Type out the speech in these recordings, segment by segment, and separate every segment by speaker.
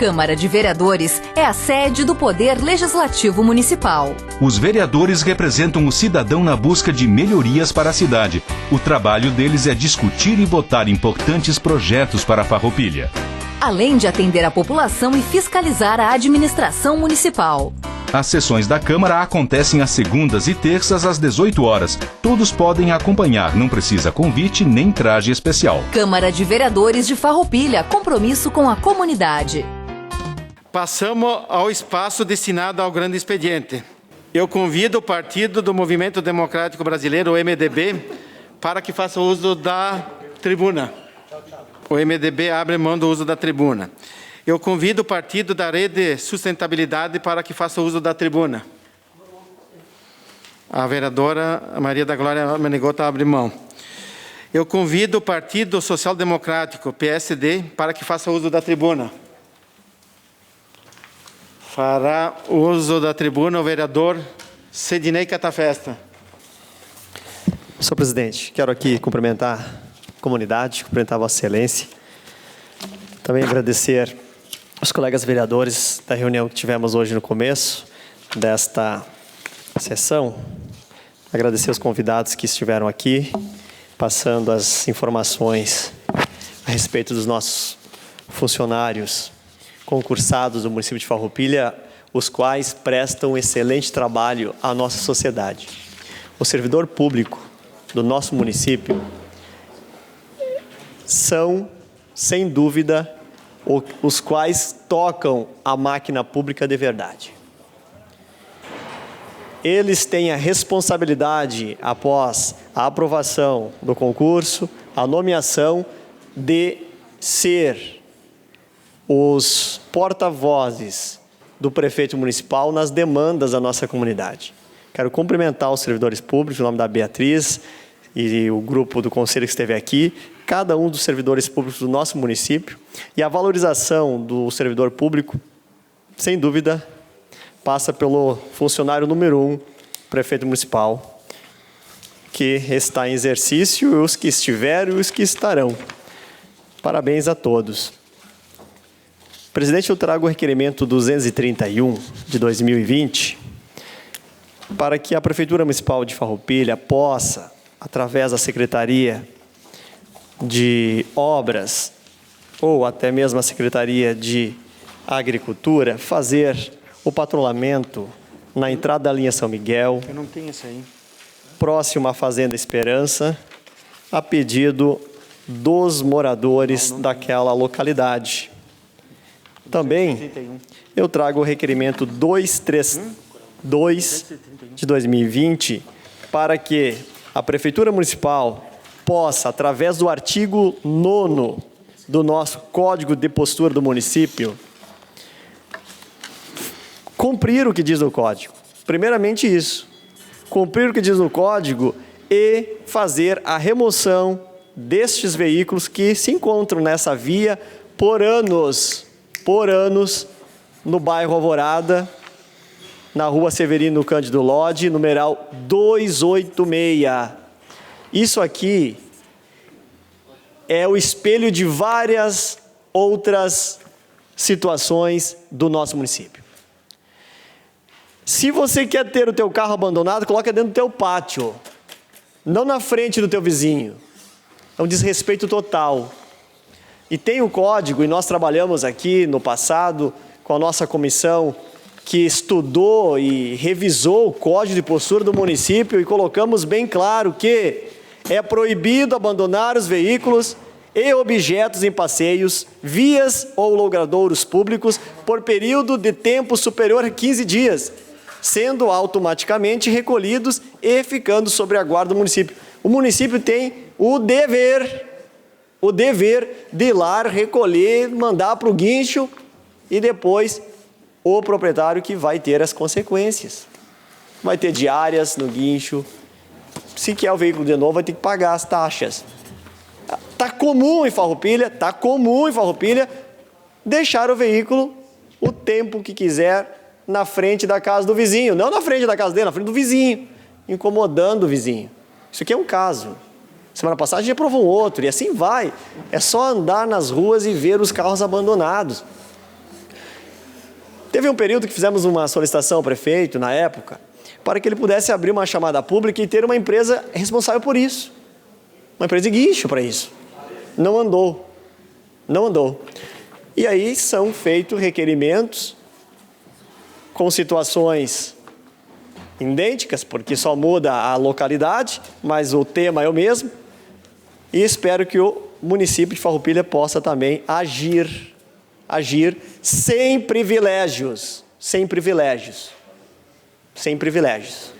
Speaker 1: Câmara de Vereadores é a sede do Poder Legislativo Municipal.
Speaker 2: Os vereadores representam o cidadão na busca de melhorias para a cidade. O trabalho deles é discutir e votar importantes projetos para a Farroupilha,
Speaker 1: além de atender a população e fiscalizar a administração municipal.
Speaker 2: As sessões da Câmara acontecem às segundas e terças às 18 horas. Todos podem acompanhar, não precisa convite nem traje especial.
Speaker 1: Câmara de Vereadores de Farroupilha, compromisso com a comunidade.
Speaker 3: Passamos ao espaço destinado ao grande expediente. Eu convido o Partido do Movimento Democrático Brasileiro, o MDB, para que faça uso da tribuna. O MDB abre mão do uso da tribuna. Eu convido o Partido da Rede Sustentabilidade para que faça uso da tribuna. A vereadora Maria da Glória Menegota abre mão. Eu convido o Partido Social Democrático, PSD, para que faça uso da tribuna. Fará uso da tribuna o vereador Sidney Catafesta.
Speaker 4: Senhor presidente, quero aqui cumprimentar a comunidade, cumprimentar a Vossa Excelência. Também agradecer aos colegas vereadores da reunião que tivemos hoje no começo desta sessão. Agradecer aos convidados que estiveram aqui, passando as informações a respeito dos nossos funcionários concursados do município de Farroupilha, os quais prestam um excelente trabalho à nossa sociedade. O servidor público do nosso município são, sem dúvida, os quais tocam a máquina pública de verdade. Eles têm a responsabilidade, após a aprovação do concurso, a nomeação, de ser os porta-vozes do prefeito municipal nas demandas da nossa comunidade. Quero cumprimentar os servidores públicos, em nome da Beatriz e o grupo do conselho que esteve aqui, cada um dos servidores públicos do nosso município, e a valorização do servidor público, sem dúvida, passa pelo funcionário número 1, prefeito municipal, que está em exercício, e os que estiveram e os que estarão. Parabéns a todos. Presidente, eu trago o requerimento 231 de 2020 para que a Prefeitura Municipal de Farroupilha possa, através da Secretaria de Obras ou até mesmo a Secretaria de Agricultura, fazer o patrulhamento na entrada da linha São Miguel,
Speaker 3: Eu não tenho isso aí.
Speaker 4: próximo à Fazenda Esperança, a pedido dos moradores daquela localidade. Também eu trago o requerimento 232 de 2020 para que a Prefeitura Municipal possa, através do artigo 9º do nosso Código de Postura do município, cumprir o que diz o Código. Primeiramente isso, cumprir o que diz o Código e fazer a remoção destes veículos que se encontram nessa via por anos, no bairro Alvorada, na rua Severino Cândido Lodi, numeral 286. Isso aqui é o espelho de várias outras situações do nosso município. Se você quer ter o teu carro abandonado, coloca dentro do teu pátio, não na frente do teu vizinho. É um desrespeito total. E tem o código, e nós trabalhamos aqui no passado com a nossa comissão que estudou e revisou o Código de Postura do município e colocamos bem claro que é proibido abandonar os veículos e objetos em passeios, vias ou logradouros públicos por período de tempo superior a 15 dias, sendo automaticamente recolhidos e ficando sob a guarda do município. O município tem o dever de ir lá, recolher, mandar para o guincho e depois o proprietário que vai ter as consequências. Vai ter diárias no guincho. Se quer o veículo de novo, vai ter que pagar as taxas. Está comum em Farroupilha, deixar o veículo o tempo que quiser na frente da casa do vizinho. Não na frente da casa dele, na frente do vizinho, incomodando o vizinho. Isso aqui é um caso. Semana passada a gente aprovou um outro, e assim vai. É só andar nas ruas e ver os carros abandonados. Teve um período que fizemos uma solicitação ao prefeito, na época, para que ele pudesse abrir uma chamada pública e ter uma empresa responsável por isso. Uma empresa de guincho para isso. Não andou. Não andou. E aí são feitos requerimentos com situações idênticas, porque só muda a localidade, mas o tema é o mesmo. E espero que o município de Farroupilha possa também agir sem privilégios. Sem privilégios. Sem privilégios.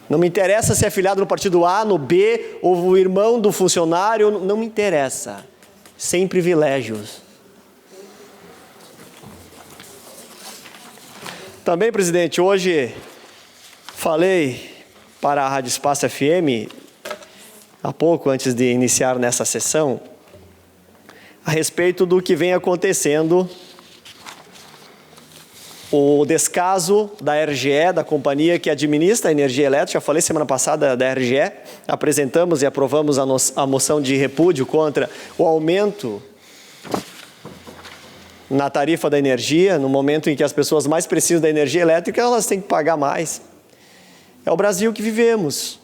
Speaker 4: Não me interessa se é afiliado no partido A, no B, ou o irmão do funcionário, não me interessa. Sem privilégios. Também, presidente, hoje falei para a Rádio Espaço FM, há pouco antes de iniciar nessa sessão, a respeito do que vem acontecendo, o descaso da RGE, da companhia que administra a energia elétrica. Já falei semana passada da RGE, apresentamos e aprovamos a moção de repúdio contra o aumento na tarifa da energia, no momento em que as pessoas mais precisam da energia elétrica, elas têm que pagar mais. É o Brasil que vivemos.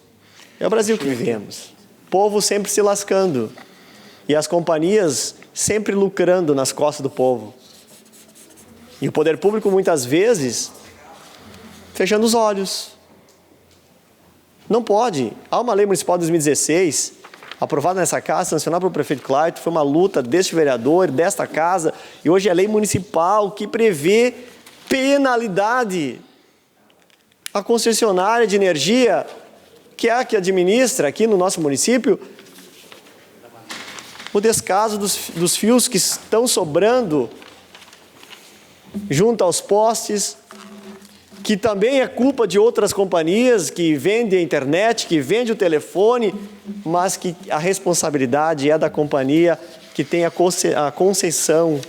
Speaker 4: É o Brasil que vivemos. O povo sempre se lascando. E as companhias sempre lucrando nas costas do povo. E o poder público, muitas vezes, fechando os olhos. Não pode. Há uma lei municipal de 2016, aprovada nessa casa, sancionada pelo prefeito Clayton, foi uma luta deste vereador, desta casa, e hoje é lei municipal que prevê penalidade à concessionária de energia, que é a que administra aqui no nosso município, o descaso dos fios que estão sobrando junto aos postes, que também é culpa de outras companhias que vendem a internet, que vendem o telefone, mas que a responsabilidade é da companhia que tem a concessão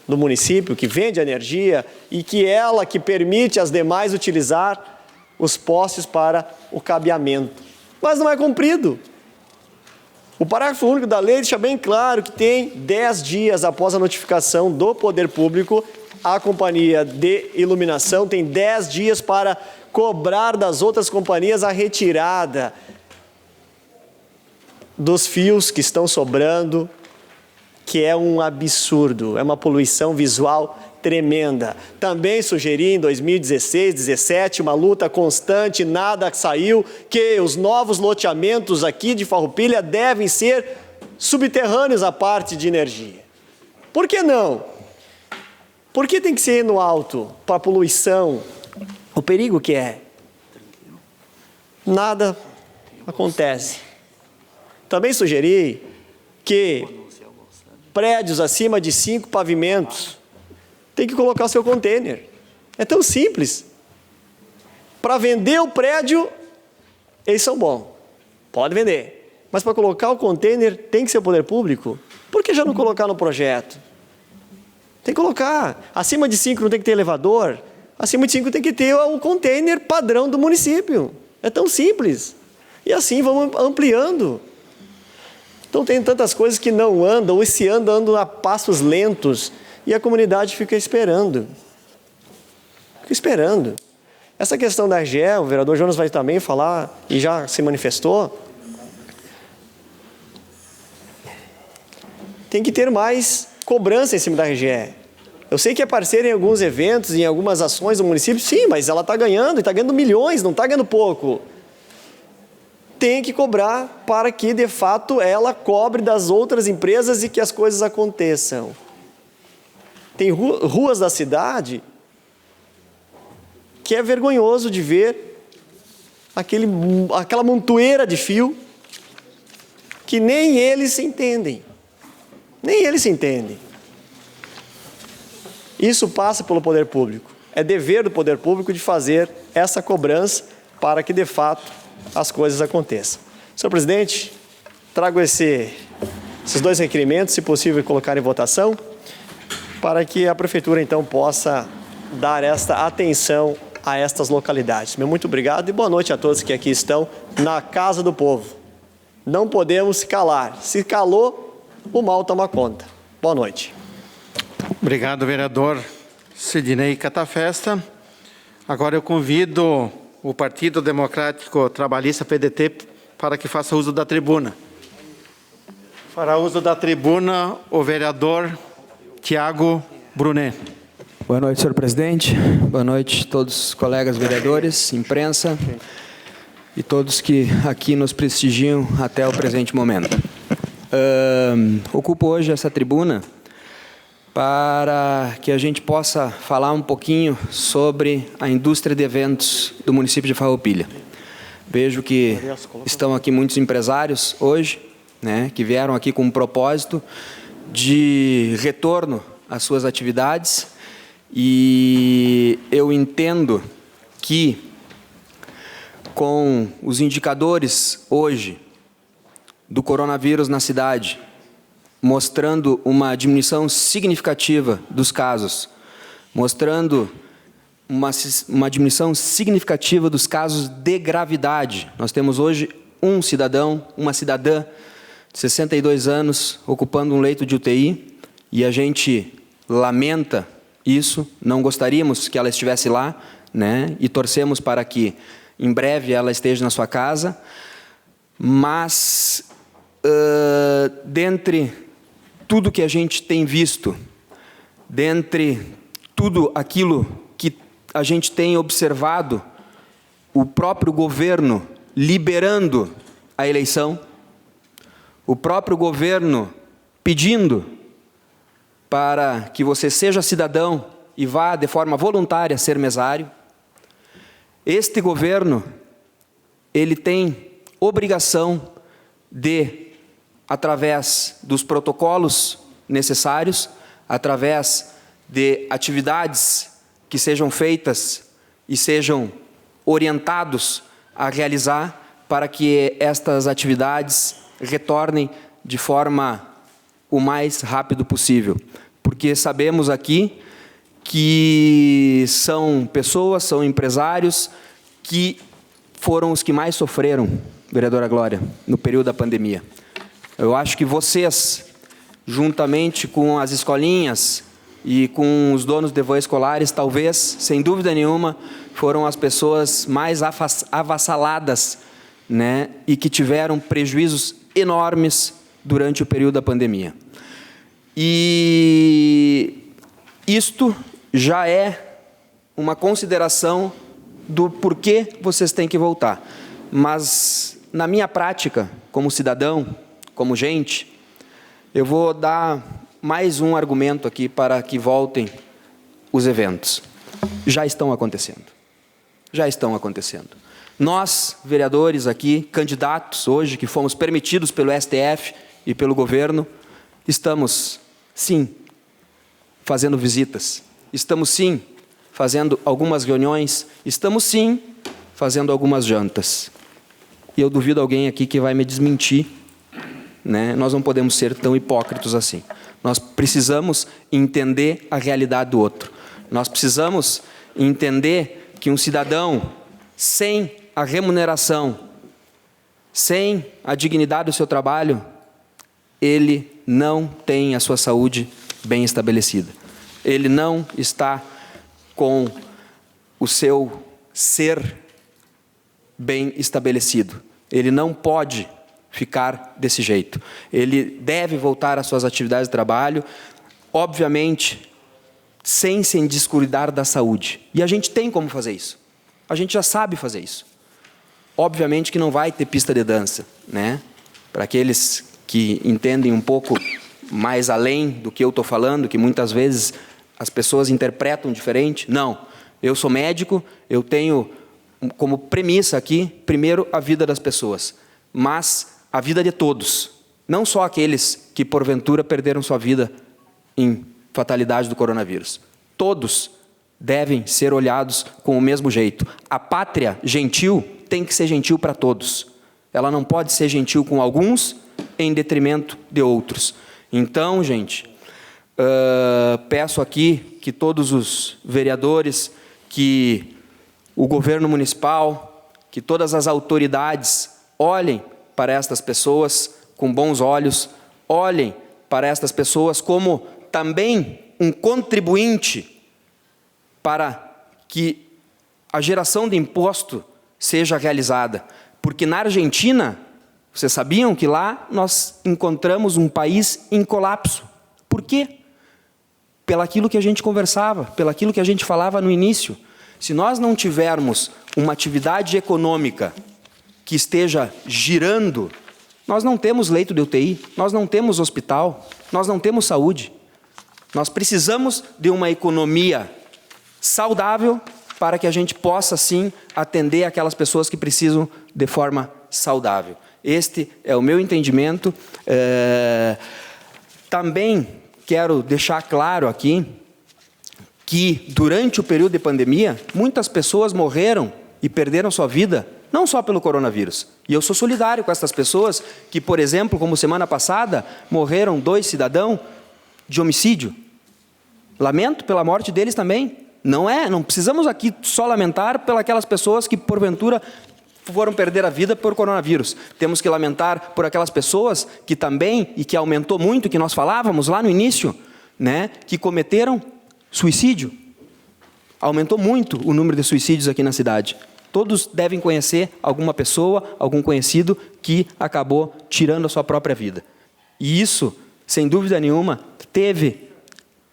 Speaker 4: do município, que vende a energia e que ela que permite às demais utilizar os postes para o cabeamento. Mas não é cumprido. O parágrafo único da lei deixa bem claro que tem 10 dias após a notificação do poder público, a companhia de iluminação tem 10 dias para cobrar das outras companhias a retirada dos fios que estão sobrando, que é um absurdo, é uma poluição visual tremenda. Também sugeri em 2016, 2017, uma luta constante, nada saiu, que os novos loteamentos aqui de Farroupilha devem ser subterrâneos à parte de energia. Por que não? Por que tem que ser no alto, para a poluição, o perigo que é? Nada acontece. Também sugeri que prédios acima de 5 pavimentos tem que colocar o seu container. É tão simples. Para vender o prédio, eles são bons. Pode vender. Mas para colocar o container tem que ser o poder público. Por que já não colocar no projeto? Tem que colocar. Acima de 5 não tem que ter elevador. Acima de 5 tem que ter o container padrão do município. É tão simples. E assim vamos ampliando. Então tem tantas coisas que não andam, ou se andam a passos lentos, e a comunidade fica esperando. Fica esperando. Essa questão da RGE, o vereador Jonas vai também falar, e já se manifestou, tem que ter mais cobrança em cima da RGE. Eu sei que é parceira em alguns eventos, em algumas ações do município, sim, mas ela está ganhando, e está ganhando milhões, não está ganhando pouco. Tem que cobrar para que, de fato, ela cobre das outras empresas e que as coisas aconteçam. Tem ruas da cidade que é vergonhoso de ver aquela montoeira de fio que nem eles se entendem. Nem eles se entendem. Isso passa pelo poder público. É dever do poder público de fazer essa cobrança para que, de fato, as coisas aconteçam. Senhor presidente, trago esses 2 requerimentos, se possível, colocar em votação, para que a prefeitura, então, possa dar esta atenção a estas localidades. Meu muito obrigado e boa noite a todos que aqui estão na Casa do Povo. Não podemos se calar. Se calou, o mal toma conta. Boa noite.
Speaker 3: Obrigado, vereador. Sidnei Catafesta. Agora eu convido o Partido Democrático Trabalhista, PDT, para que faça uso da tribuna. Fará uso da tribuna o vereador Tiago Brunet.
Speaker 5: Boa noite, senhor presidente. Boa noite a todos os colegas vereadores, imprensa e todos que aqui nos prestigiam até o presente momento. Ocupo hoje essa tribuna para que a gente possa falar um pouquinho sobre a indústria de eventos do município de Farroupilha. Vejo que estão aqui muitos empresários hoje, né, que vieram aqui com um propósito de retorno às suas atividades, e eu entendo que com os indicadores hoje do coronavírus na cidade, mostrando uma diminuição significativa dos casos, mostrando uma diminuição significativa dos casos de gravidade. Nós temos hoje um cidadão, uma cidadã de 62 anos ocupando um leito de UTI, e a gente lamenta isso, não gostaríamos que ela estivesse lá, né? E torcemos para que em breve ela esteja na sua casa, mas dentre tudo que a gente tem visto, dentre tudo aquilo que a gente tem observado, o próprio governo liberando a eleição, o próprio governo pedindo para que você seja cidadão e vá de forma voluntária ser mesário, este governo, ele tem obrigação de, através dos protocolos necessários, através de atividades que sejam feitas e sejam orientados a realizar para que estas atividades retornem de forma o mais rápido possível. Porque sabemos aqui que são pessoas, são empresários que foram os que mais sofreram, vereadora Glória, no período da pandemia. Eu acho que vocês, juntamente com as escolinhas e com os donos de van escolares, talvez, sem dúvida nenhuma, foram as pessoas mais avassaladas, né, e que tiveram prejuízos enormes durante o período da pandemia. E isto já é uma consideração do porquê vocês têm que voltar. Mas, na minha prática, como cidadão, como gente, eu vou dar mais um argumento aqui para que voltem os eventos. Já estão acontecendo. Já estão acontecendo. Nós, vereadores aqui, candidatos hoje, que fomos permitidos pelo STF e pelo governo, estamos, sim, fazendo visitas. Estamos, sim, fazendo algumas reuniões. Estamos, sim, fazendo algumas jantas. E eu duvido alguém aqui que vai me desmentir, né? Nós não podemos ser tão hipócritas assim. Nós precisamos entender a realidade do outro. Nós precisamos entender que um cidadão, sem a remuneração, sem a dignidade do seu trabalho, ele não tem a sua saúde bem estabelecida. Ele não está com o seu ser bem estabelecido. Ele não pode ficar desse jeito. Ele deve voltar às suas atividades de trabalho, obviamente, sem se descuidar da saúde. E a gente tem como fazer isso. A gente já sabe fazer isso. Obviamente que não vai ter pista de dança, né? Para aqueles que entendem um pouco mais além do que eu estou falando, que muitas vezes as pessoas interpretam diferente. Não, eu sou médico, eu tenho como premissa aqui, primeiro, a vida das pessoas, mas a vida de todos, não só aqueles que porventura perderam sua vida em fatalidade do coronavírus. Todos devem ser olhados com o mesmo jeito. A pátria gentil tem que ser gentil para todos. Ela não pode ser gentil com alguns em detrimento de outros. Então, gente, peço aqui que todos os vereadores, que o governo municipal, que todas as autoridades olhem para estas pessoas com bons olhos, olhem para estas pessoas como também um contribuinte para que a geração de imposto seja realizada. Porque na Argentina, vocês sabiam que lá nós encontramos um país em colapso. Por quê? Pelaquilo que a gente conversava, pelaquilo que a gente falava no início. Se nós não tivermos uma atividade econômica que esteja girando, nós não temos leito de UTI, nós não temos hospital, nós não temos saúde. Nós precisamos de uma economia saudável para que a gente possa, sim, atender aquelas pessoas que precisam de forma saudável. Este é o meu entendimento. Também quero deixar claro aqui que, durante o período de pandemia, muitas pessoas morreram e perderam sua vida, não só pelo coronavírus. E eu sou solidário com essas pessoas que, por exemplo, como semana passada, morreram 2 cidadãos de homicídio. Lamento pela morte deles também. Não precisamos aqui só lamentar pelas pessoas que, porventura, foram perder a vida por coronavírus. Temos que lamentar por aquelas pessoas que também, e que aumentou muito, que nós falávamos lá no início, né, que cometeram suicídio. Aumentou muito o número de suicídios aqui na cidade. Todos devem conhecer alguma pessoa, algum conhecido que acabou tirando a sua própria vida. E isso, sem dúvida nenhuma, teve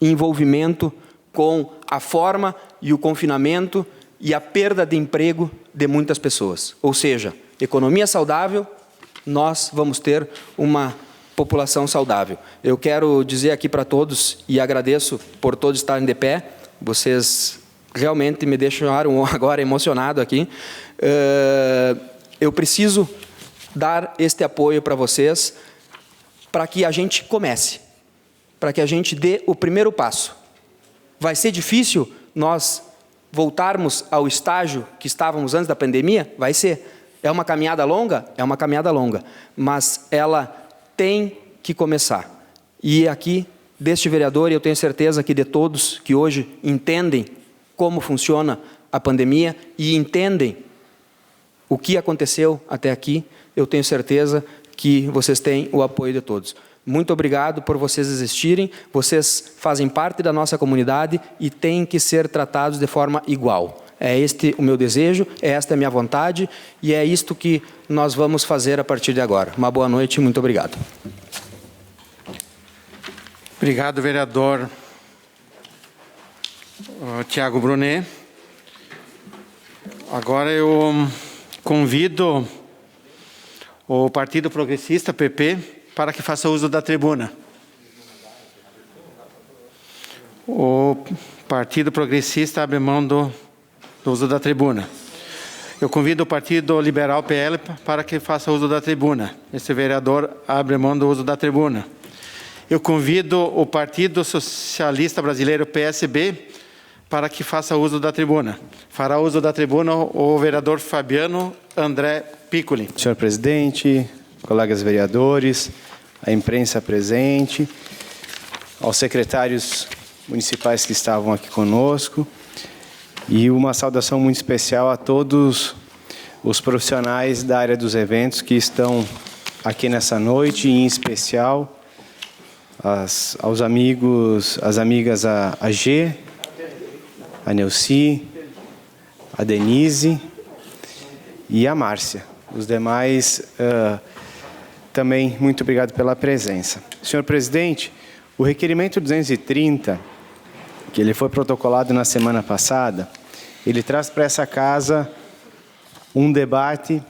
Speaker 5: envolvimento com a forma e o confinamento e a perda de emprego de muitas pessoas. Ou seja, economia saudável, nós vamos ter uma população saudável. Eu quero dizer aqui para todos, e agradeço por todos estarem de pé, vocês realmente me deixaram agora emocionado aqui. Eu preciso dar este apoio para vocês, para que a gente comece, para que a gente dê o primeiro passo. Vai ser difícil nós voltarmos ao estágio que estávamos antes da pandemia? Vai ser. É uma caminhada longa? É uma caminhada longa. Mas ela tem que começar. E aqui, deste vereador, e eu tenho certeza que de todos que hoje entendem como funciona a pandemia e entendem o que aconteceu até aqui, eu tenho certeza que vocês têm o apoio de todos. Muito obrigado por vocês existirem, vocês fazem parte da nossa comunidade e têm que ser tratados de forma igual. É este o meu desejo, é esta a minha vontade e é isto que nós vamos fazer a partir de agora. Uma boa noite e muito obrigado.
Speaker 3: Obrigado, vereador Tiago Brunet. Agora eu convido o Partido Progressista, PP, para que faça uso da tribuna. O Partido Progressista abre mão do uso da tribuna. Eu convido o Partido Liberal, PL, para que faça uso da tribuna. Esse vereador abre mão do uso da tribuna. Eu convido o Partido Socialista Brasileiro, PSB, para que faça uso da tribuna. Fará uso da tribuna o vereador Fabiano André Piccoli.
Speaker 6: Senhor presidente, colegas vereadores, a imprensa presente, aos secretários municipais que estavam aqui conosco, e uma saudação muito especial a todos os profissionais da área dos eventos que estão aqui nessa noite, e em especial aos amigos, as amigas a G, a Neuci, a Denise e a Márcia. Os demais, também, muito obrigado pela presença. Senhor presidente, o requerimento 230, que ele foi protocolado na semana passada, ele traz para essa casa um debate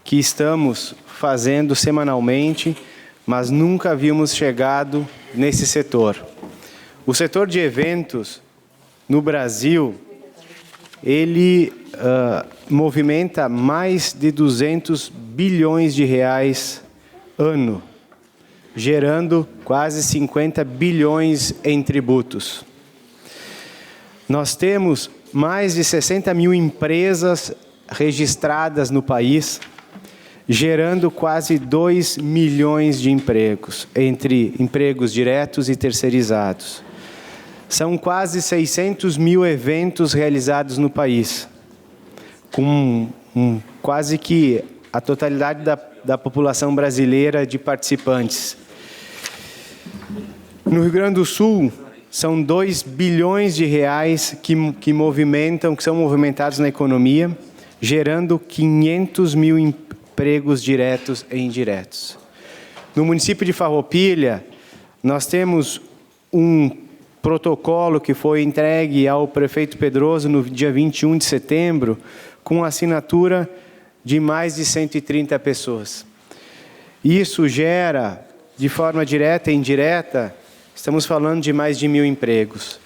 Speaker 6: que estamos fazendo semanalmente, mas nunca havíamos chegado nesse setor. O setor de eventos no Brasil, ele movimenta mais de 200 bilhões de reais ano, gerando quase 50 bilhões em tributos. Nós temos mais de 60 mil empresas registradas no país, gerando quase 2 milhões de empregos, entre empregos diretos e terceirizados. São quase 600 mil eventos realizados no país, com quase que a totalidade da população brasileira de participantes. No Rio Grande do Sul, são 2 bilhões de reais que são movimentados na economia, gerando 500 mil empregos diretos e indiretos. No município de Farroupilha, nós temos um protocolo que foi entregue ao prefeito Pedroso no dia 21 de setembro, com assinatura de mais de 130 pessoas. Isso gera, de forma direta e indireta, estamos falando de mais de 1.000 empregos.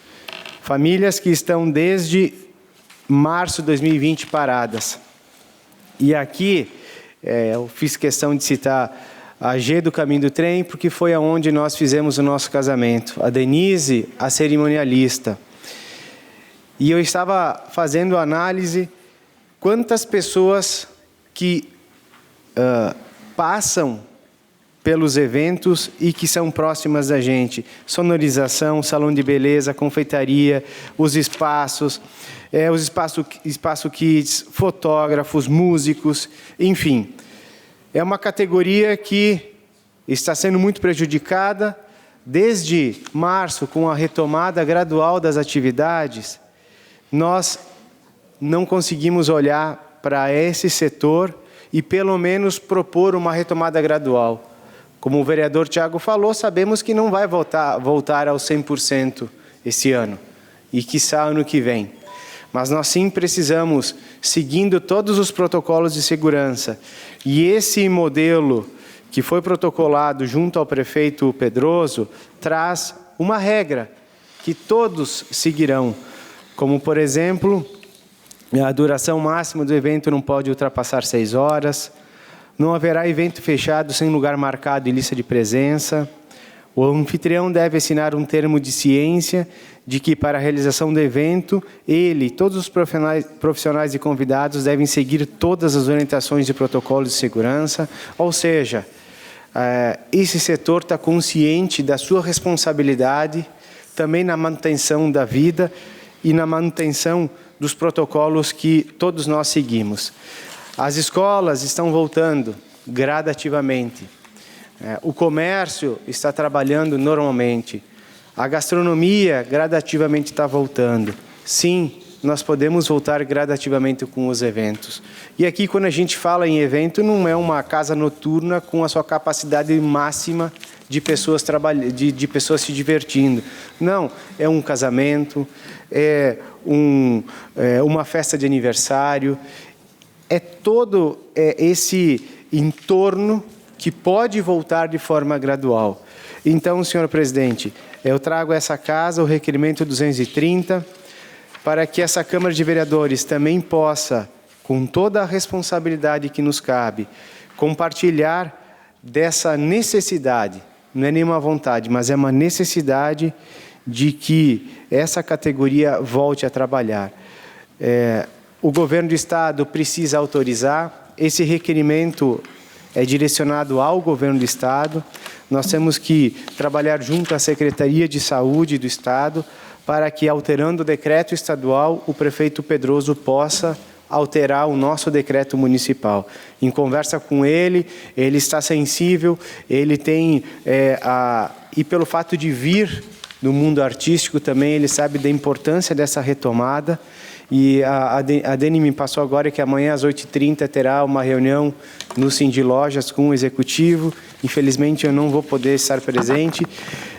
Speaker 6: Famílias que estão desde março de 2020 paradas. E aqui, eu fiz questão de citar a G do Caminho do Trem, porque foi aonde nós fizemos o nosso casamento. A Denise, a cerimonialista. E eu estava fazendo análise quantas pessoas que passam pelos eventos e que são próximas da gente. Sonorização, salão de beleza, confeitaria, os espaços espaço kids, fotógrafos, músicos, enfim. É uma categoria que está sendo muito prejudicada. Desde março, com a retomada gradual das atividades, nós não conseguimos olhar para esse setor e pelo menos propor uma retomada gradual. Como o vereador Tiago falou, sabemos que não vai voltar aos 100% esse ano e quiçá ano que vem. Mas nós sim precisamos, seguindo todos os protocolos de segurança, e esse modelo que foi protocolado junto ao prefeito Pedroso traz uma regra que todos seguirão, como, por exemplo, a duração máxima do evento não pode ultrapassar 6 horas, não haverá evento fechado sem lugar marcado e lista de presença, o anfitrião deve assinar um termo de ciência de que, para a realização do evento, ele e todos os profissionais e convidados devem seguir todas as orientações de protocolos de segurança, ou seja, esse setor está consciente da sua responsabilidade também na manutenção da vida e na manutenção dos protocolos que todos nós seguimos. As escolas estão voltando gradativamente. O comércio está trabalhando normalmente. A gastronomia gradativamente está voltando. Sim, nós podemos voltar gradativamente com os eventos. E aqui, quando a gente fala em evento, não é uma casa noturna com a sua capacidade máxima de pessoas de pessoas se divertindo. Não, é um casamento, é uma festa de aniversário, é todo esse entorno que pode voltar de forma gradual. Então, senhor presidente, eu trago a essa casa o requerimento 230 para que essa Câmara de Vereadores também possa, com toda a responsabilidade que nos cabe, compartilhar dessa necessidade, não é nenhuma vontade, mas é uma necessidade de que essa categoria volte a trabalhar. O governo do Estado precisa autorizar, esse requerimento é direcionado ao governo do Estado, nós temos que trabalhar junto à Secretaria de Saúde do Estado para que, alterando o decreto estadual, o prefeito Pedroso possa alterar o nosso decreto municipal. Em conversa com ele está sensível, ele tem, e pelo fato de vir do mundo artístico também, ele sabe da importância dessa retomada. E a Deni me passou agora que amanhã às 8h30 terá uma reunião no Cindy Lojas com o executivo. Infelizmente eu não vou poder estar presente,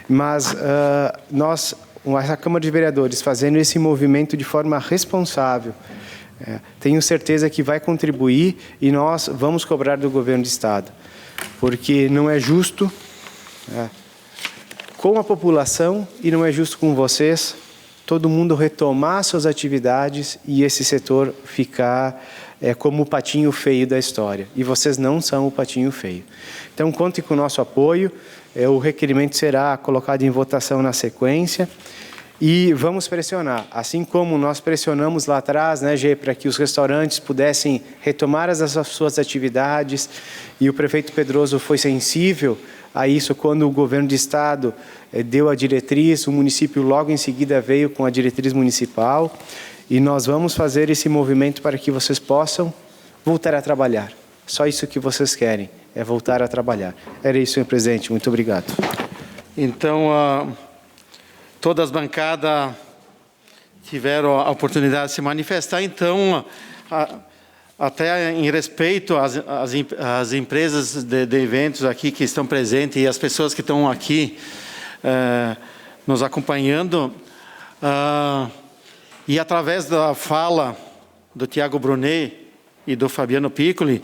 Speaker 6: mas nós, a Câmara de Vereadores, fazendo esse movimento de forma responsável, tenho certeza que vai contribuir e nós vamos cobrar do governo do Estado, porque não é justo com a população e não é justo com vocês, todo mundo retomar suas atividades e esse setor ficar como o patinho feio da história. E vocês não são o patinho feio. Então, contem com o nosso apoio, o requerimento será colocado em votação na sequência e vamos pressionar. Assim como nós pressionamos lá atrás, né, Gê, para que os restaurantes pudessem retomar as suas atividades e o prefeito Pedroso foi sensível a isso quando o governo de Estado deu a diretriz, o município logo em seguida veio com a diretriz municipal e nós vamos fazer esse movimento para que vocês possam voltar a trabalhar. Só isso que vocês querem, é voltar a trabalhar. Era isso, senhor presidente. Muito obrigado.
Speaker 3: Então, todas as bancadas tiveram a oportunidade de se manifestar. Então, até em respeito às empresas de eventos aqui que estão presentes e as pessoas que estão aqui nos acompanhando, e através da fala do Tiago Brunet e do Fabiano Piccoli,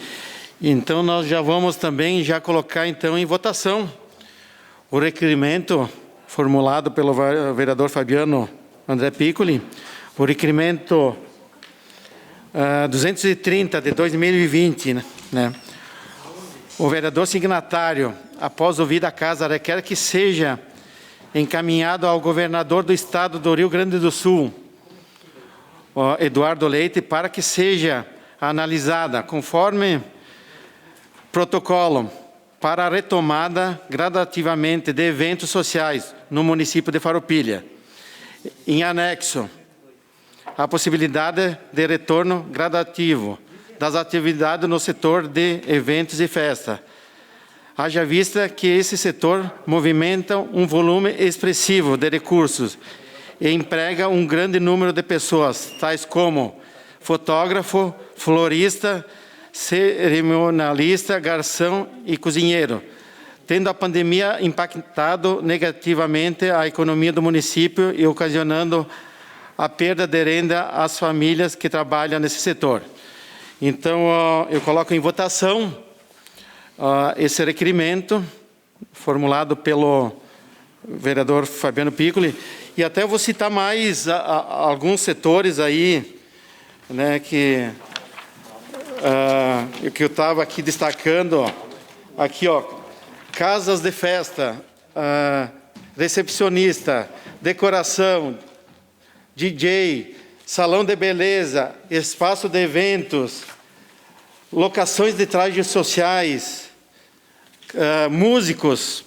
Speaker 3: então nós já vamos também colocar então em votação o requerimento formulado pelo vereador Fabiano André Piccoli, o requerimento 230 de 2020, né? O vereador signatário, após ouvida a casa, requer que seja encaminhado ao governador do estado do Rio Grande do Sul, Eduardo Leite, para que seja analisada conforme protocolo para a retomada gradativamente de eventos sociais no município de Farroupilha. Em anexo, a possibilidade de retorno gradativo das atividades no setor de eventos e festa. Haja vista que esse setor movimenta um volume expressivo de recursos e emprega um grande número de pessoas, tais como fotógrafo, florista, cerimonialista, garçom e cozinheiro, tendo a pandemia impactado negativamente a economia do município e ocasionando a perda de renda às famílias que trabalham nesse setor. Então, eu coloco em votação esse requerimento formulado pelo vereador Fabiano Piccoli, e até vou citar mais alguns setores aí, né, que eu estava aqui destacando, aqui, casas de festa, recepcionista, decoração, DJ, salão de beleza, espaço de eventos, locações de trajes sociais, músicos,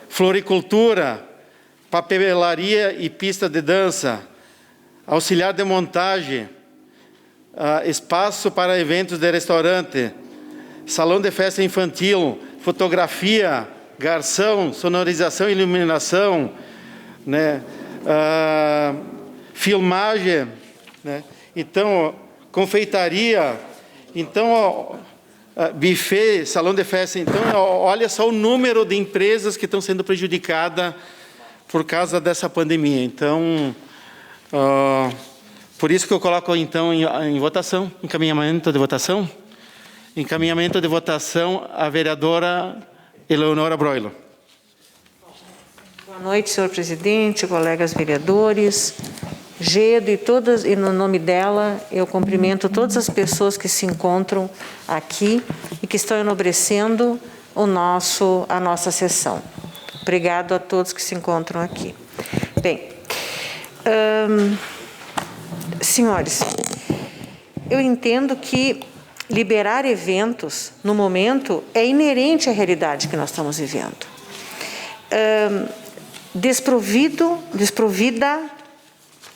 Speaker 3: floricultura, papelaria e pista de dança, auxiliar de montagem, espaço para eventos de restaurante, salão de festa infantil, fotografia, garçom, sonorização e iluminação, né? Filmagem, né? Então, confeitaria, então, buffet, salão de festa. Então, olha só o número de empresas que estão sendo prejudicadas por causa dessa pandemia. Então, por isso que eu coloco, então, em votação, encaminhamento de votação. Encaminhamento de votação a vereadora Eleonora Broilo.
Speaker 7: Boa noite, senhor presidente, colegas vereadores. Gedo e no nome dela, eu cumprimento todas as pessoas que se encontram aqui e que estão enobrecendo a nossa sessão. Obrigado a todos que se encontram aqui. Bem, senhores, eu entendo que liberar eventos, no momento, é inerente à realidade que nós estamos vivendo. Desprovida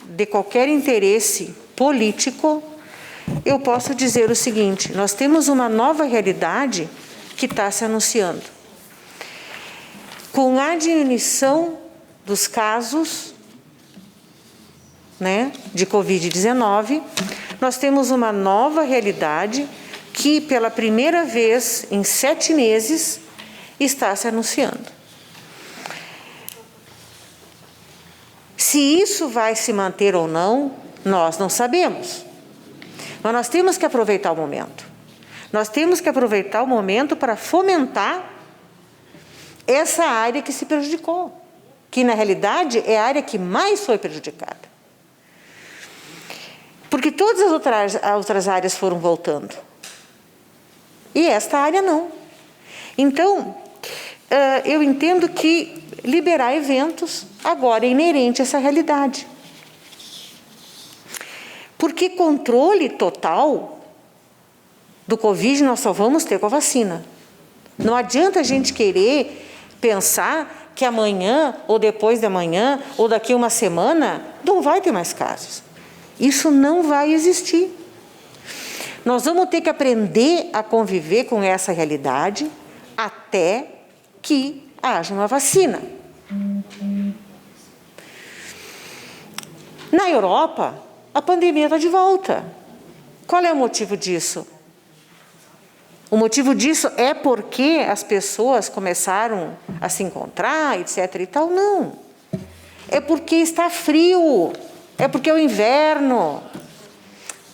Speaker 7: de qualquer interesse político, eu posso dizer o seguinte: nós temos uma nova realidade que está se anunciando. Com a diminuição dos casos, né, de Covid-19, nós temos uma nova realidade que, pela primeira vez em 7 meses, está se anunciando. Se isso vai se manter ou não, nós não sabemos. Mas nós temos que aproveitar o momento. Nós temos que aproveitar o momento para fomentar essa área que se prejudicou, que na realidade é a área que mais foi prejudicada. Porque todas as outras áreas foram voltando. E esta área não. Então, eu entendo que liberar eventos agora é inerente a essa realidade. Porque controle total do Covid nós só vamos ter com a vacina. Não adianta a gente querer pensar que amanhã, ou depois de amanhã, ou daqui a uma semana, não vai ter mais casos. Isso não vai existir. Nós vamos ter que aprender a conviver com essa realidade até que haja uma vacina. Na Europa, a pandemia está de volta. Qual é o motivo disso? O motivo disso é porque as pessoas começaram a se encontrar, etc. e tal? Não. É porque está frio. É porque é o inverno.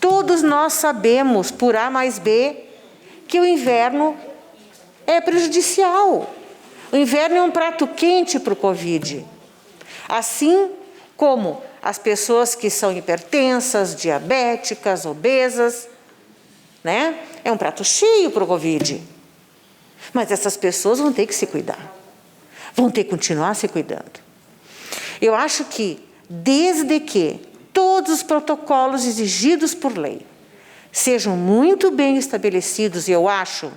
Speaker 7: Todos nós sabemos, por A mais B, que o inverno é prejudicial. O inverno é um prato quente para o Covid. Assim como as pessoas que são hipertensas, diabéticas, obesas, né? É um prato cheio para o Covid. Mas essas pessoas vão ter que se cuidar. Vão ter que continuar se cuidando. Eu acho que, desde que todos os protocolos exigidos por lei sejam muito bem estabelecidos, e eu acho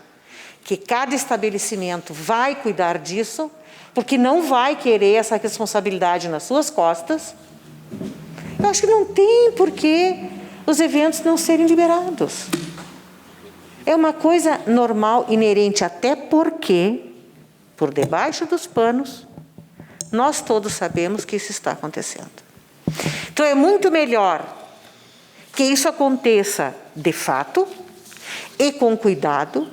Speaker 7: que cada estabelecimento vai cuidar disso, porque não vai querer essa responsabilidade nas suas costas, eu acho que não tem por que os eventos não serem liberados. É uma coisa normal, inerente, até porque, por debaixo dos panos, nós todos sabemos que isso está acontecendo. Então, é muito melhor que isso aconteça de fato e com cuidado,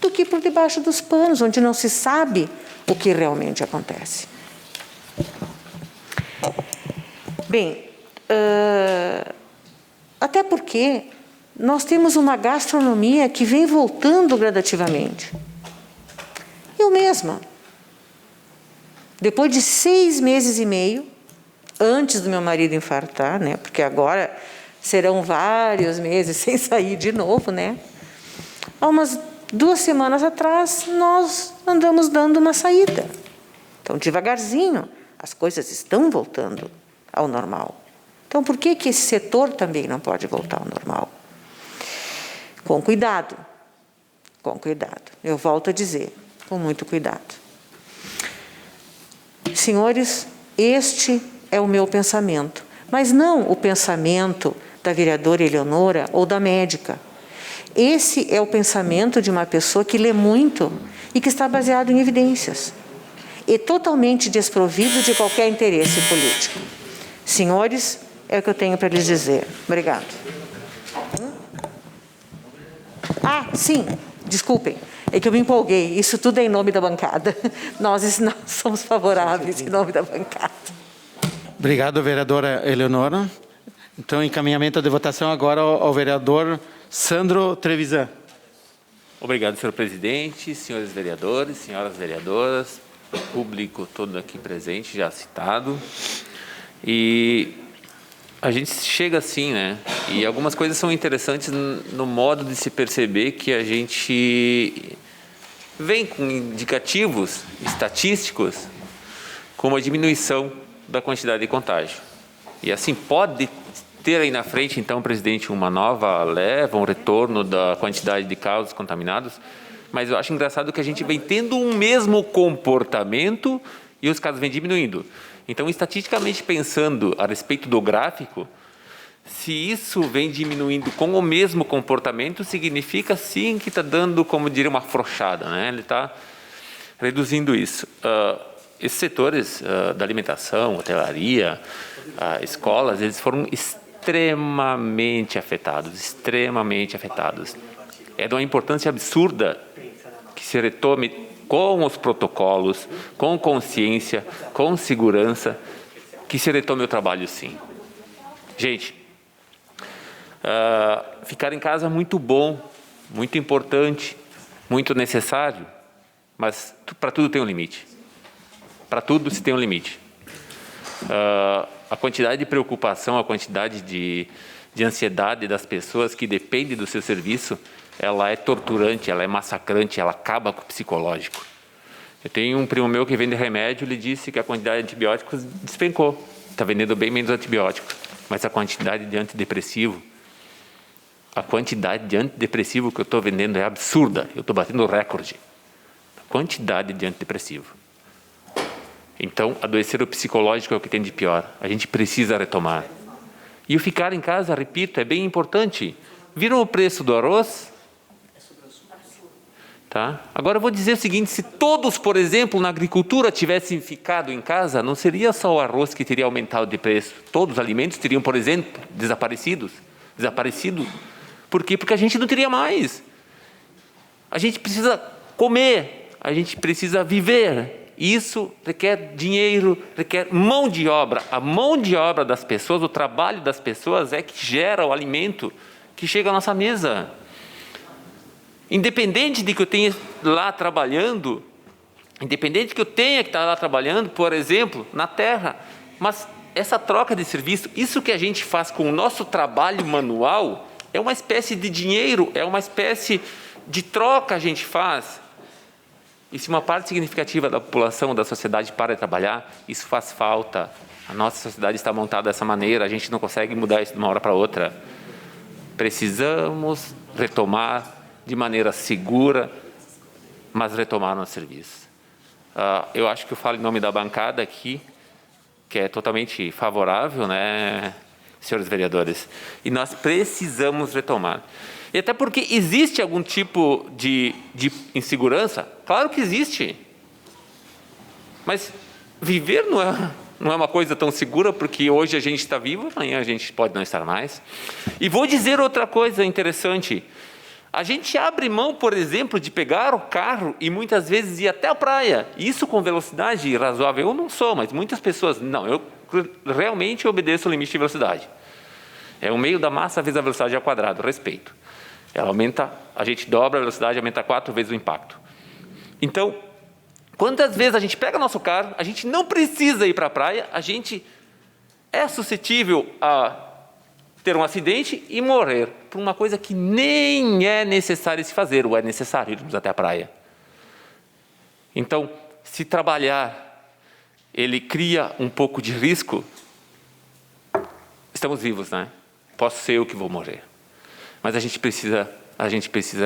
Speaker 7: do que por debaixo dos panos, onde não se sabe o que realmente acontece. Bem, até porque nós temos uma gastronomia que vem voltando gradativamente. Eu mesma, depois de 6 meses e meio, antes do meu marido infartar, né, porque agora serão vários meses sem sair de novo, né? Há umas 2 semanas atrás, nós andamos dando uma saída. Então, devagarzinho, as coisas estão voltando ao normal. Então, por que esse setor também não pode voltar ao normal? Com cuidado. Com cuidado. Eu volto a dizer, com muito cuidado. Senhores, este é o meu pensamento, mas não o pensamento da vereadora Eleonora ou da médica. Esse é o pensamento de uma pessoa que lê muito e que está baseado em evidências e totalmente desprovido de qualquer interesse político. Senhores, é o que eu tenho para lhes dizer. Obrigado. Ah, sim, desculpem, é que eu me empolguei. Isso tudo é em nome da bancada. Nós somos favoráveis em nome da bancada.
Speaker 3: Obrigado, vereadora Eleonora. Então, encaminhamento de votação agora ao vereador Sandro Trevisan.
Speaker 8: Obrigado, senhor presidente, senhores vereadores, senhoras vereadoras, público todo aqui presente, já citado. E a gente chega assim, né? E algumas coisas são interessantes no modo de se perceber que a gente vem com indicativos estatísticos como a diminuição da quantidade de contágio. E assim pode ter aí na frente, então, presidente, uma nova leva, um retorno da quantidade de casos contaminados, mas eu acho engraçado que a gente vem tendo um mesmo comportamento e os casos vêm diminuindo. Então, estatisticamente pensando a respeito do gráfico, se isso vem diminuindo com o mesmo comportamento, significa sim que está dando, como diria, uma afrouxada, né? Ele está reduzindo isso. Esses setores da alimentação, hotelaria, escolas, eles foram extremamente afetados. É de uma importância absurda que se retome com os protocolos, com consciência, com segurança, que se retome o trabalho, sim. Gente, ficar em casa é muito bom, muito importante, muito necessário, mas para tudo tem um limite. Para tudo se tem um limite. A quantidade de preocupação, a quantidade de ansiedade das pessoas que dependem do seu serviço, ela é torturante, ela é massacrante, ela acaba com o psicológico. Eu tenho um primo meu que vende remédio, ele disse que a quantidade de antibióticos despencou. Está vendendo bem menos antibióticos, mas a quantidade de antidepressivo, que eu estou vendendo é absurda. Eu estou batendo recorde. A quantidade de antidepressivo. Então, adoecer o psicológico é o que tem de pior. A gente precisa retomar. E o ficar em casa, repito, é bem importante. Viram o preço do arroz? Tá? Agora eu vou dizer o seguinte, se todos, por exemplo, na agricultura tivessem ficado em casa, não seria só o arroz que teria aumentado de preço. Todos os alimentos teriam, por exemplo, desaparecido. Por quê? Porque a gente não teria mais. A gente precisa comer, a gente precisa viver. Isso requer dinheiro, requer mão de obra. A mão de obra das pessoas, o trabalho das pessoas é que gera o alimento que chega à nossa mesa. Independente de que eu tenha lá trabalhando, independente que eu tenha que estar lá trabalhando, por exemplo, na terra, mas essa troca de serviço, isso que a gente faz com o nosso trabalho manual, é uma espécie de dinheiro, é uma espécie de troca a gente faz. E se uma parte significativa da população, da sociedade para de trabalhar, isso faz falta. A nossa sociedade está montada dessa maneira, a gente não consegue mudar isso de uma hora para outra. Precisamos retomar de maneira segura, mas retomar nosso serviço. Eu acho que eu falo em nome da bancada aqui, que é totalmente favorável, né, senhores vereadores? E nós precisamos retomar. E até porque existe algum tipo de insegurança? Claro que existe. Mas viver não é uma coisa tão segura, porque hoje a gente está vivo, amanhã a gente pode não estar mais. E vou dizer outra coisa interessante. A gente abre mão, por exemplo, de pegar o carro e muitas vezes ir até a praia. Isso com velocidade razoável. Eu não sou, mas muitas pessoas... Não, eu realmente obedeço o limite de velocidade. É o meio da massa vezes a velocidade ao quadrado, respeito. Ela aumenta, a gente dobra a velocidade, aumenta 4 vezes o impacto. Então, quantas vezes a gente pega nosso carro, a gente não precisa ir para a praia, a gente é suscetível a ter um acidente e morrer por uma coisa que nem é necessário se fazer, ou é necessário irmos até a praia. Então, se trabalhar, ele cria um pouco de risco, estamos vivos, né? Posso ser eu que vou morrer. Mas a gente precisa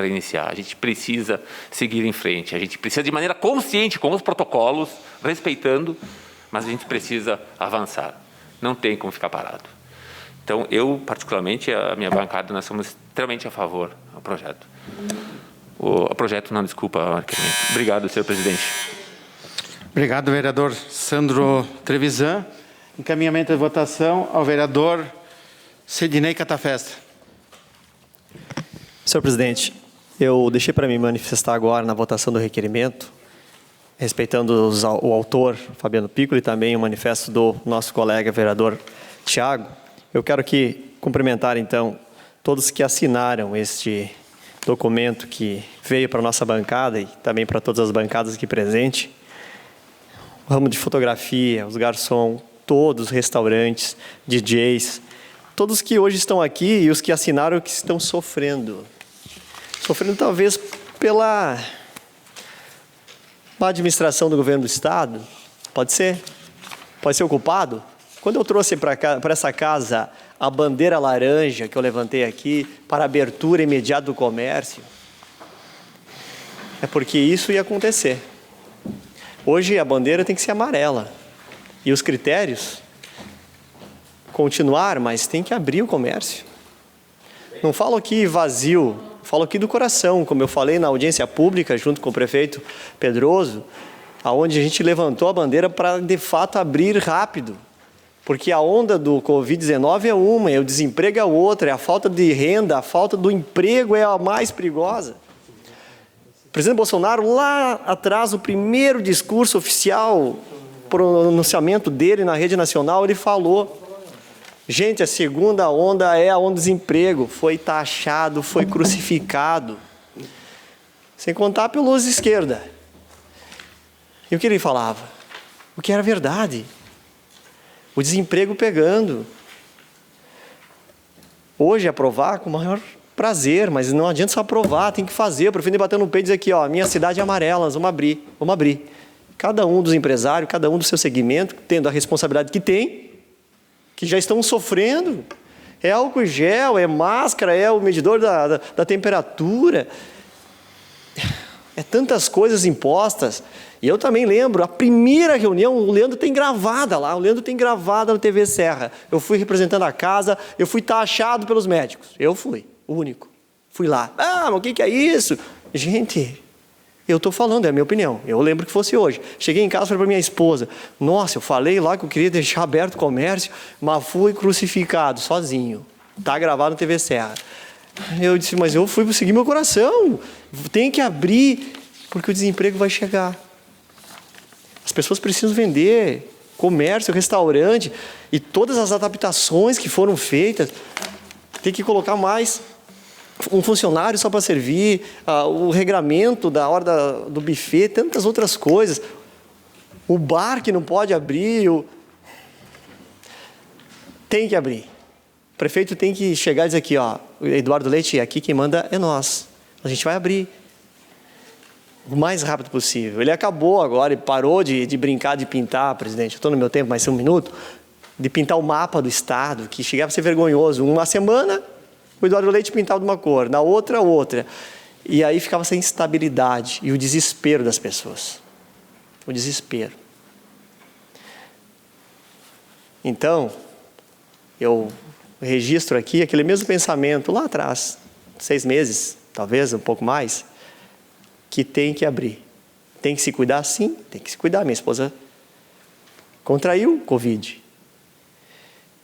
Speaker 8: iniciar, a gente precisa seguir em frente, a gente precisa de maneira consciente, com os protocolos, respeitando, mas a gente precisa avançar. Não tem como ficar parado. Então, eu, particularmente, a minha bancada, nós somos extremamente a favor do projeto. Obrigado, senhor presidente.
Speaker 3: Obrigado, vereador Sandro Trevisan. Encaminhamento de votação ao vereador Sidnei Catafesta.
Speaker 4: Senhor presidente, eu deixei para me manifestar agora na votação do requerimento, respeitando o autor, Fabiano Piccoli, e também o manifesto do nosso colega vereador Tiago. Eu quero aqui cumprimentar, então, todos que assinaram este documento que veio para a nossa bancada e também para todas as bancadas aqui presentes. O ramo de fotografia, os garçons, todos os restaurantes, DJs, todos que hoje estão aqui e os que assinaram que estão sofrendo. Sofrendo talvez pela má administração do governo do Estado. Pode ser? Pode ser o culpado? Quando eu trouxe para essa casa a bandeira laranja que eu levantei aqui para a abertura imediata do comércio, é porque isso ia acontecer. Hoje a bandeira tem que ser amarela. E os critérios? Continuar, mas tem que abrir o comércio. Não falo aqui vazio, falo aqui do coração, como eu falei na audiência pública junto com o prefeito Pedroso, aonde a gente levantou a bandeira para de fato abrir rápido. Porque a onda do Covid-19 é uma, o desemprego é outra, a falta de renda, a falta do emprego é a mais perigosa. O presidente Bolsonaro, lá atrás, o primeiro discurso oficial, pronunciamento dele na rede nacional, ele falou: gente, a segunda onda é a onda do desemprego, foi taxado, foi crucificado. Sem contar pelos esquerda. E o que ele falava? O que era verdade. O desemprego pegando. Hoje aprovar com o maior prazer, mas não adianta só aprovar, tem que fazer. O prefeito batendo no peito e dizer aqui, ó, minha cidade é amarela, nós vamos abrir. Cada um dos empresários, cada um do seu segmento, tendo a responsabilidade que tem, que já estão sofrendo. É álcool gel, é máscara, é o medidor da temperatura. É tantas coisas impostas. E eu também lembro, a primeira reunião, o Leandro tem gravada lá, na TV Serra. Eu fui representando a casa, eu fui taxado pelos médicos. Eu fui, o único. Fui lá. Ah, mas o que é isso? Gente, Eu estou falando, é a minha opinião. Eu lembro que fosse hoje. Cheguei em casa e falei para minha esposa, nossa, eu falei lá que eu queria deixar aberto o comércio, mas fui crucificado, sozinho. Está gravado no TV Serra. Eu disse, mas eu fui seguir meu coração. Tem que abrir, porque o desemprego vai chegar. As pessoas precisam vender, comércio, restaurante, e todas as adaptações que foram feitas. Tem que colocar mais um funcionário só para servir, o regramento da hora do buffet, tantas outras coisas. O bar que não pode abrir. Tem que abrir. O prefeito tem que chegar e dizer aqui, ó, Eduardo Leite, aqui quem manda é nós. A gente vai abrir o mais rápido possível. Ele acabou agora e parou de brincar de pintar, presidente. Eu estou no meu tempo, mais um minuto, de pintar o mapa do Estado, que chegava a ser vergonhoso. Uma semana, o Eduardo Leite pintava de uma cor, na outra, outra. E aí ficava essa instabilidade e o desespero das pessoas. O desespero. Então, eu registro aqui aquele mesmo pensamento lá atrás, 6 meses, talvez um pouco mais, que tem que abrir. Tem que se cuidar? Sim, tem que se cuidar. Minha esposa contraiu Covid.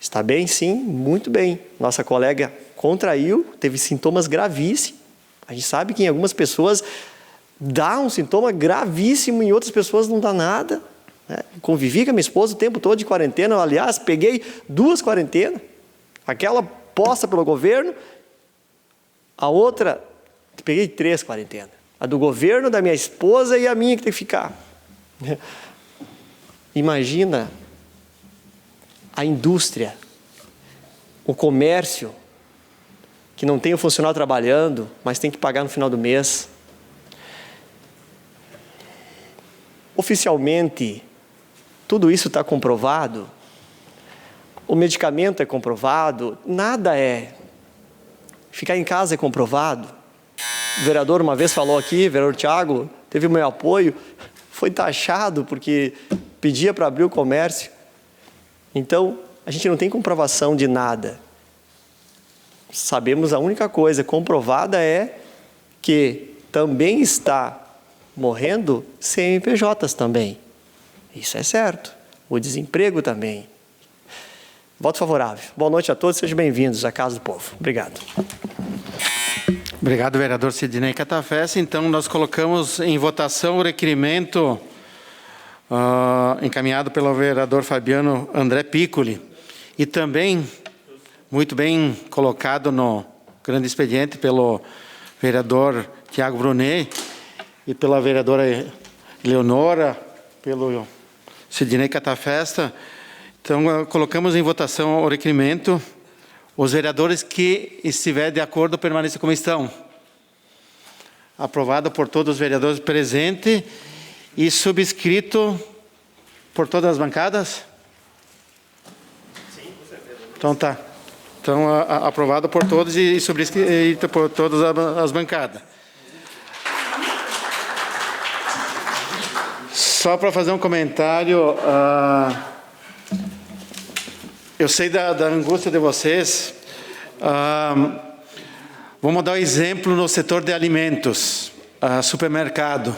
Speaker 4: Está bem? Sim, muito bem. Nossa colega contraiu, teve sintomas gravíssimos. A gente sabe que em algumas pessoas dá um sintoma gravíssimo, em outras pessoas não dá nada. Né? Convivi com a minha esposa o tempo todo de quarentena. Aliás, peguei 2 quarentenas. Aquela posta pelo governo, a outra, peguei 3 quarentenas. A do governo, da minha esposa e a minha que tem que ficar. Imagina a indústria, o comércio, que não tem o funcionário trabalhando, mas tem que pagar no final do mês. Oficialmente, tudo isso está comprovado. O medicamento é comprovado, nada é. Ficar em casa é comprovado. O vereador uma vez falou aqui, o vereador Thiago, teve o meu apoio, foi taxado porque pedia para abrir o comércio. Então, a gente não tem comprovação de nada. Sabemos a única coisa comprovada é que também está morrendo CNPJs também. Isso é certo. O desemprego também. Voto favorável. Boa noite a todos, sejam bem-vindos à Casa do Povo. Obrigado.
Speaker 3: Obrigado, vereador Sidnei Catafessa. Então, nós colocamos em votação o requerimento encaminhado pelo vereador Fabiano André Piccoli e também, muito bem colocado no grande expediente pelo vereador Tiago Brunet e pela vereadora Leonora, pelo Sidnei Catafessa. Então, colocamos em votação o requerimento. Os vereadores que estiverem de acordo permaneçam como estão. Aprovado por todos os vereadores presentes e subscrito por todas as bancadas? Sim, com certeza. Então tá. Então, aprovado por todos e subscrito por todas as bancadas. Só para fazer um comentário, eu sei da angústia de vocês. Vamos dar um exemplo no setor de alimentos, supermercado.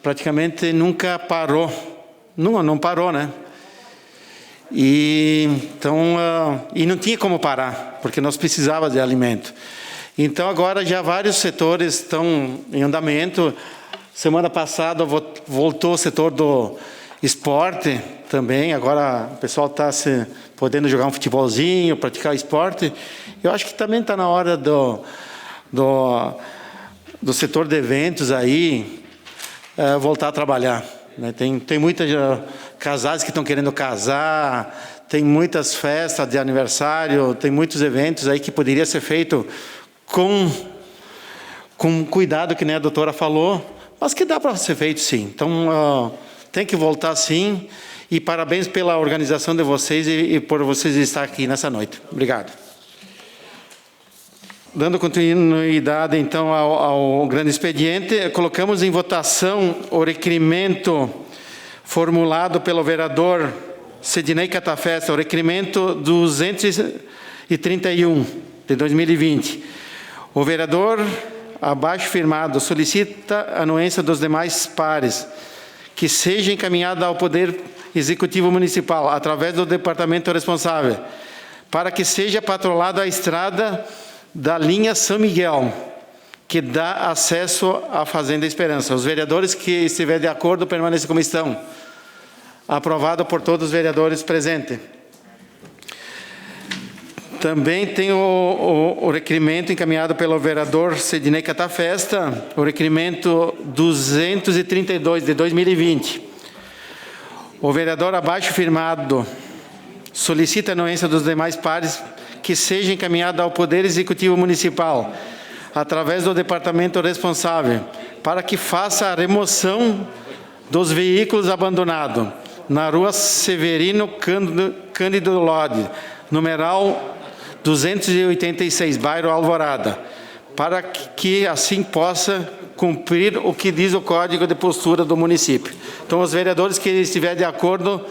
Speaker 3: Praticamente nunca parou, não parou, né? Então, não tinha como parar, porque nós precisávamos de alimento. Então, agora já vários setores estão em andamento. Semana passada voltou o setor do esporte também. Agora o pessoal está podendo jogar um futebolzinho, praticar esporte. Eu acho que também está na hora do setor de eventos aí voltar a trabalhar. Né? Tem muitos casais que estão querendo casar, tem muitas festas de aniversário, tem muitos eventos aí que poderia ser feito com cuidado, que nem a doutora falou, mas que dá para ser feito sim. Então, tem que voltar sim, e parabéns pela organização de vocês e por vocês estar aqui nessa noite. Obrigado. Dando continuidade, então, ao grande expediente, colocamos em votação o requerimento formulado pelo vereador Sidnei Catafessa, o requerimento 231 de 2020. O vereador abaixo firmado solicita a anuência dos demais pares, que seja encaminhada ao Poder Executivo Municipal, através do departamento responsável, para que seja patrolada a estrada da linha São Miguel, que dá acesso à Fazenda Esperança. Os vereadores que estiverem de acordo, permaneçam como estão. Aprovado por todos os vereadores presentes. Também tem o requerimento encaminhado pelo vereador Sidney Catafesta, o requerimento 232 de 2020. O vereador abaixo firmado solicita a anuência dos demais pares que seja encaminhada ao Poder Executivo Municipal, através do departamento responsável, para que faça a remoção dos veículos abandonados na rua Severino Cândido Lodi, numeral 286, bairro Alvorada, para que assim possa cumprir o que diz o Código de Postura do município. Então, os vereadores que estiverem de acordo,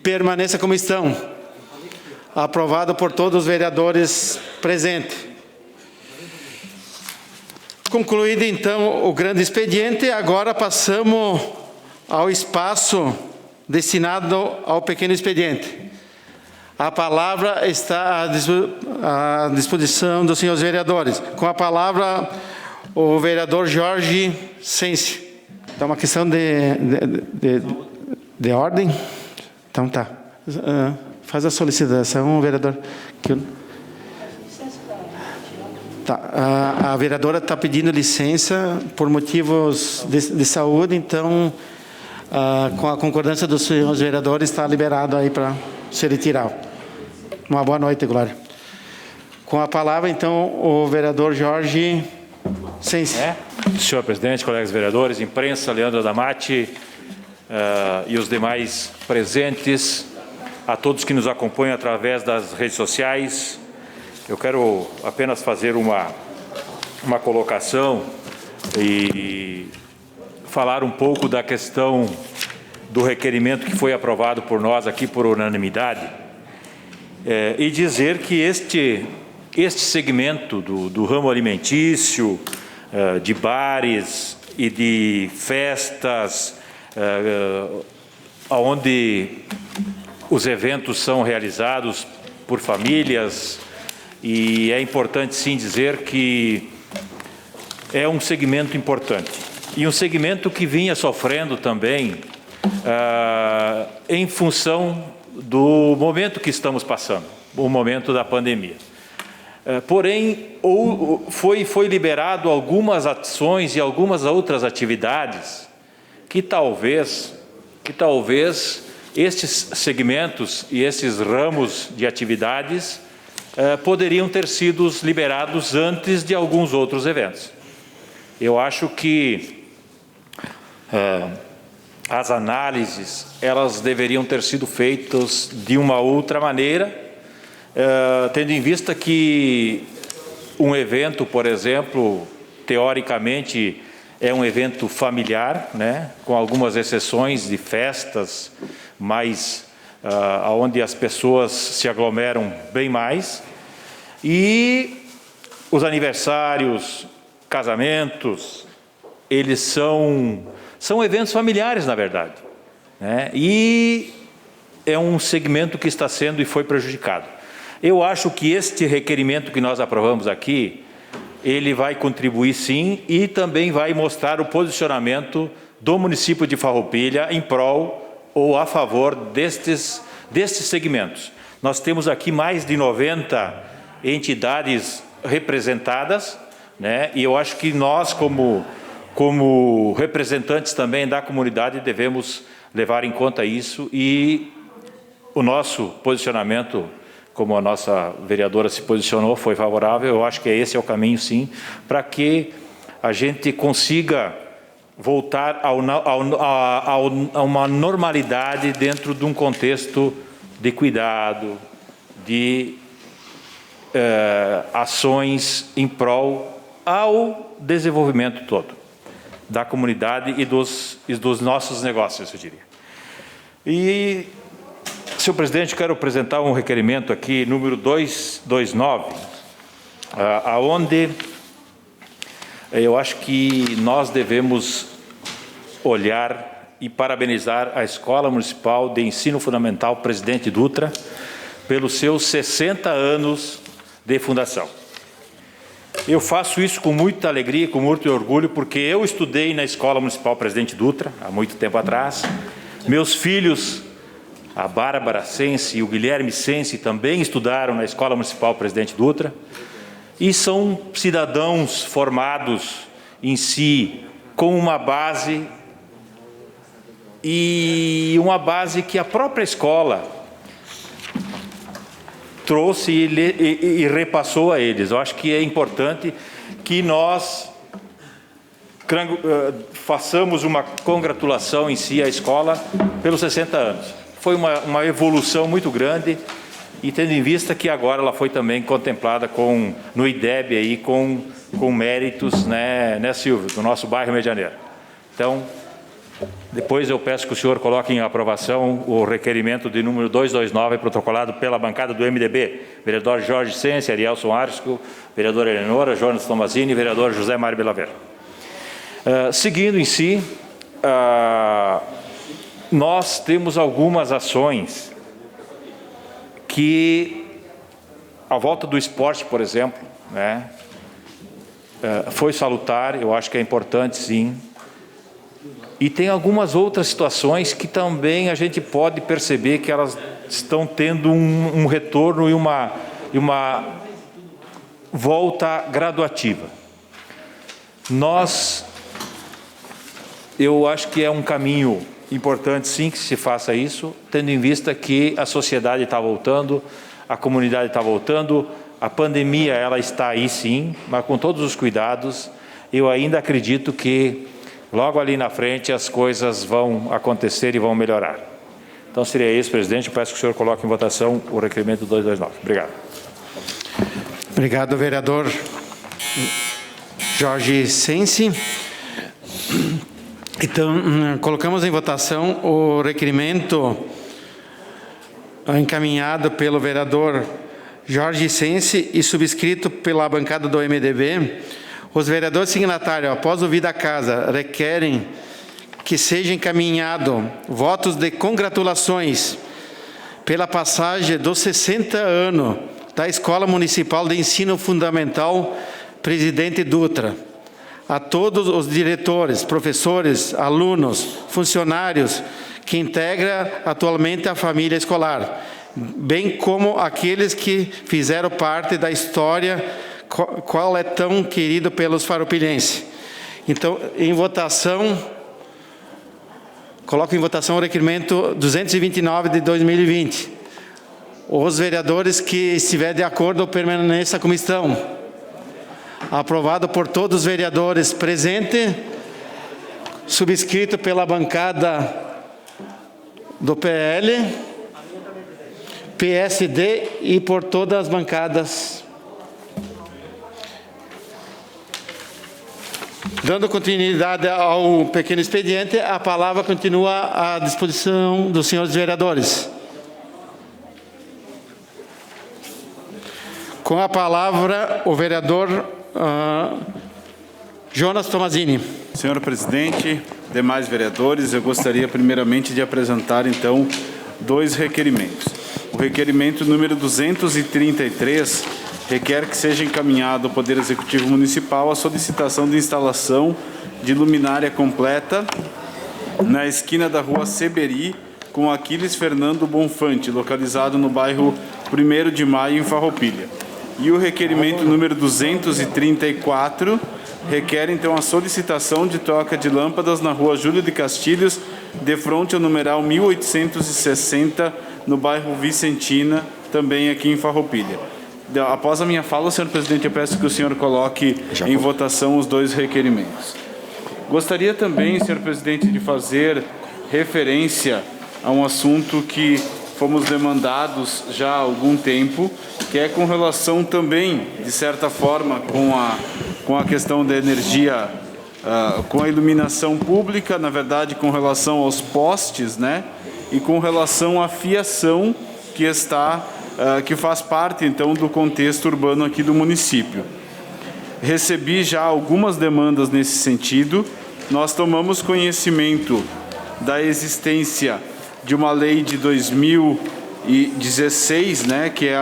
Speaker 3: permaneçam como estão. Aprovado por todos os vereadores presentes. Concluído, então, o grande expediente, agora passamos ao espaço destinado ao pequeno expediente. A palavra está à disposição dos senhores vereadores. Com a palavra, o vereador Jorge Sense. Então, uma questão de ordem? Então, tá. Faz a solicitação, vereador. Tá. A vereadora está pedindo licença por motivos de saúde, então, com a concordância dos senhores vereadores, está liberado aí para se retirar. Uma boa noite, Glória. Com a palavra, então, o vereador Jorge Sense.
Speaker 9: Senhor presidente, colegas vereadores, imprensa, Leandro Adamati e os demais presentes, a todos que nos acompanham através das redes sociais, eu quero apenas fazer uma colocação e falar um pouco da questão do requerimento que foi aprovado por nós aqui por unanimidade, e dizer que este segmento do ramo alimentício, de bares e de festas, onde os eventos são realizados por famílias, e é importante sim dizer que é um segmento importante. E um segmento que vinha sofrendo também em função do momento que estamos passando, o momento da pandemia. Porém, foi liberado algumas ações e algumas outras atividades que talvez estes segmentos e esses ramos de atividades poderiam ter sido liberados antes de alguns outros eventos. Eu acho que as análises, elas deveriam ter sido feitas de uma outra maneira, tendo em vista que um evento, por exemplo, teoricamente é um evento familiar, né, com algumas exceções de festas, mas onde as pessoas se aglomeram bem mais, e os aniversários, casamentos, eles são eventos familiares, na verdade, né? E é um segmento que está sendo e foi prejudicado. Eu acho que este requerimento que nós aprovamos aqui, ele vai contribuir sim, e também vai mostrar o posicionamento do município de Farroupilha em prol ou a favor destes segmentos. Nós temos aqui mais de 90 entidades representadas, né? E eu acho que nós, como representantes também da comunidade, devemos levar em conta isso, e o nosso posicionamento, como a nossa vereadora se posicionou, foi favorável. Eu acho que esse é o caminho, sim, para que a gente consiga voltar a uma normalidade dentro de um contexto de cuidado, de ações em prol ao desenvolvimento todo da comunidade e dos nossos negócios, eu diria. E, senhor presidente, quero apresentar um requerimento aqui, número 229, aonde eu acho que nós devemos olhar e parabenizar a Escola Municipal de Ensino Fundamental Presidente Dutra pelos seus 60 anos de fundação. Eu faço isso com muita alegria, com muito orgulho, porque eu estudei na Escola Municipal Presidente Dutra, há muito tempo atrás. Meus filhos, a Bárbara Sense e o Guilherme Sense, também estudaram na Escola Municipal Presidente Dutra. E são cidadãos formados em si com uma base, e uma base que a própria escola trouxe e repassou a eles. Eu acho que é importante que nós façamos uma congratulação em si à escola pelos 60 anos. Foi uma evolução muito grande, e tendo em vista que agora ela foi também contemplada no IDEB aí, com méritos, né, Silvio, do nosso bairro Medianeira. Então, depois eu peço que o senhor coloque em aprovação o requerimento de número 229, protocolado pela bancada do MDB, vereador Jorge Sense, Arielson Arsco, vereadora Eleonora, Jonas Tomazini e vereador José Mário Belaver. Seguindo em si, nós temos algumas ações que, à volta do esporte, por exemplo, né, foi salutar, eu acho que é importante, sim. E tem algumas outras situações que também a gente pode perceber que elas estão tendo um retorno e uma volta graduativa. Eu acho que é um caminho importante, sim, que se faça isso, tendo em vista que a sociedade está voltando, a comunidade está voltando, a pandemia ela está aí, sim, mas com todos os cuidados, eu ainda acredito que logo ali na frente as coisas vão acontecer e vão melhorar. Então seria isso, presidente. Eu peço que o senhor coloque em votação o requerimento 229. Obrigado.
Speaker 3: Obrigado, vereador Jorge Sense. Então, colocamos em votação o requerimento encaminhado pelo vereador Jorge Sense e subscrito pela bancada do MDB. Os vereadores signatários, após ouvir a casa, requerem que seja encaminhado votos de congratulações pela passagem dos 60 anos da Escola Municipal de Ensino Fundamental Presidente Dutra, a todos os diretores, professores, alunos, funcionários que integram atualmente a família escolar, bem como aqueles que fizeram parte da história qual é tão querido pelos farroupilhenses. Então, em votação, coloco em votação o requerimento 229 de 2020. Os vereadores que estiverem de acordo permaneçam como estão. Aprovado por todos os vereadores presentes, subscrito pela bancada do PL, PSD e por todas as bancadas. Dando continuidade ao pequeno expediente, a palavra continua à disposição dos senhores vereadores. Com a palavra, o vereador Jonas Tomazini.
Speaker 10: Senhor presidente, demais vereadores, eu gostaria primeiramente de apresentar, então, dois requerimentos. O requerimento número 233 requer que seja encaminhado ao Poder Executivo Municipal a solicitação de instalação de luminária completa na esquina da rua Seberi com Aquiles Fernando Bonfante, localizado no bairro 1º de Maio, em Farroupilha. E o requerimento número 234 requer, então, a solicitação de troca de lâmpadas na rua Júlio de Castilhos, de frente ao numeral 1860, no bairro Vicentina, também aqui em Farroupilha. Após a minha fala, senhor presidente, eu peço que o senhor coloque em votação os dois requerimentos. Gostaria também, senhor presidente, de fazer referência a um assunto que fomos demandados já há algum tempo, que é com relação também, de certa forma, com a questão da energia, com a iluminação pública, na verdade, com relação aos postes, né? E com relação à fiação que faz parte, então, do contexto urbano aqui do município. recebi já algumas demandas nesse sentido. Nós tomamos conhecimento da existência de uma lei de 2016, né, que é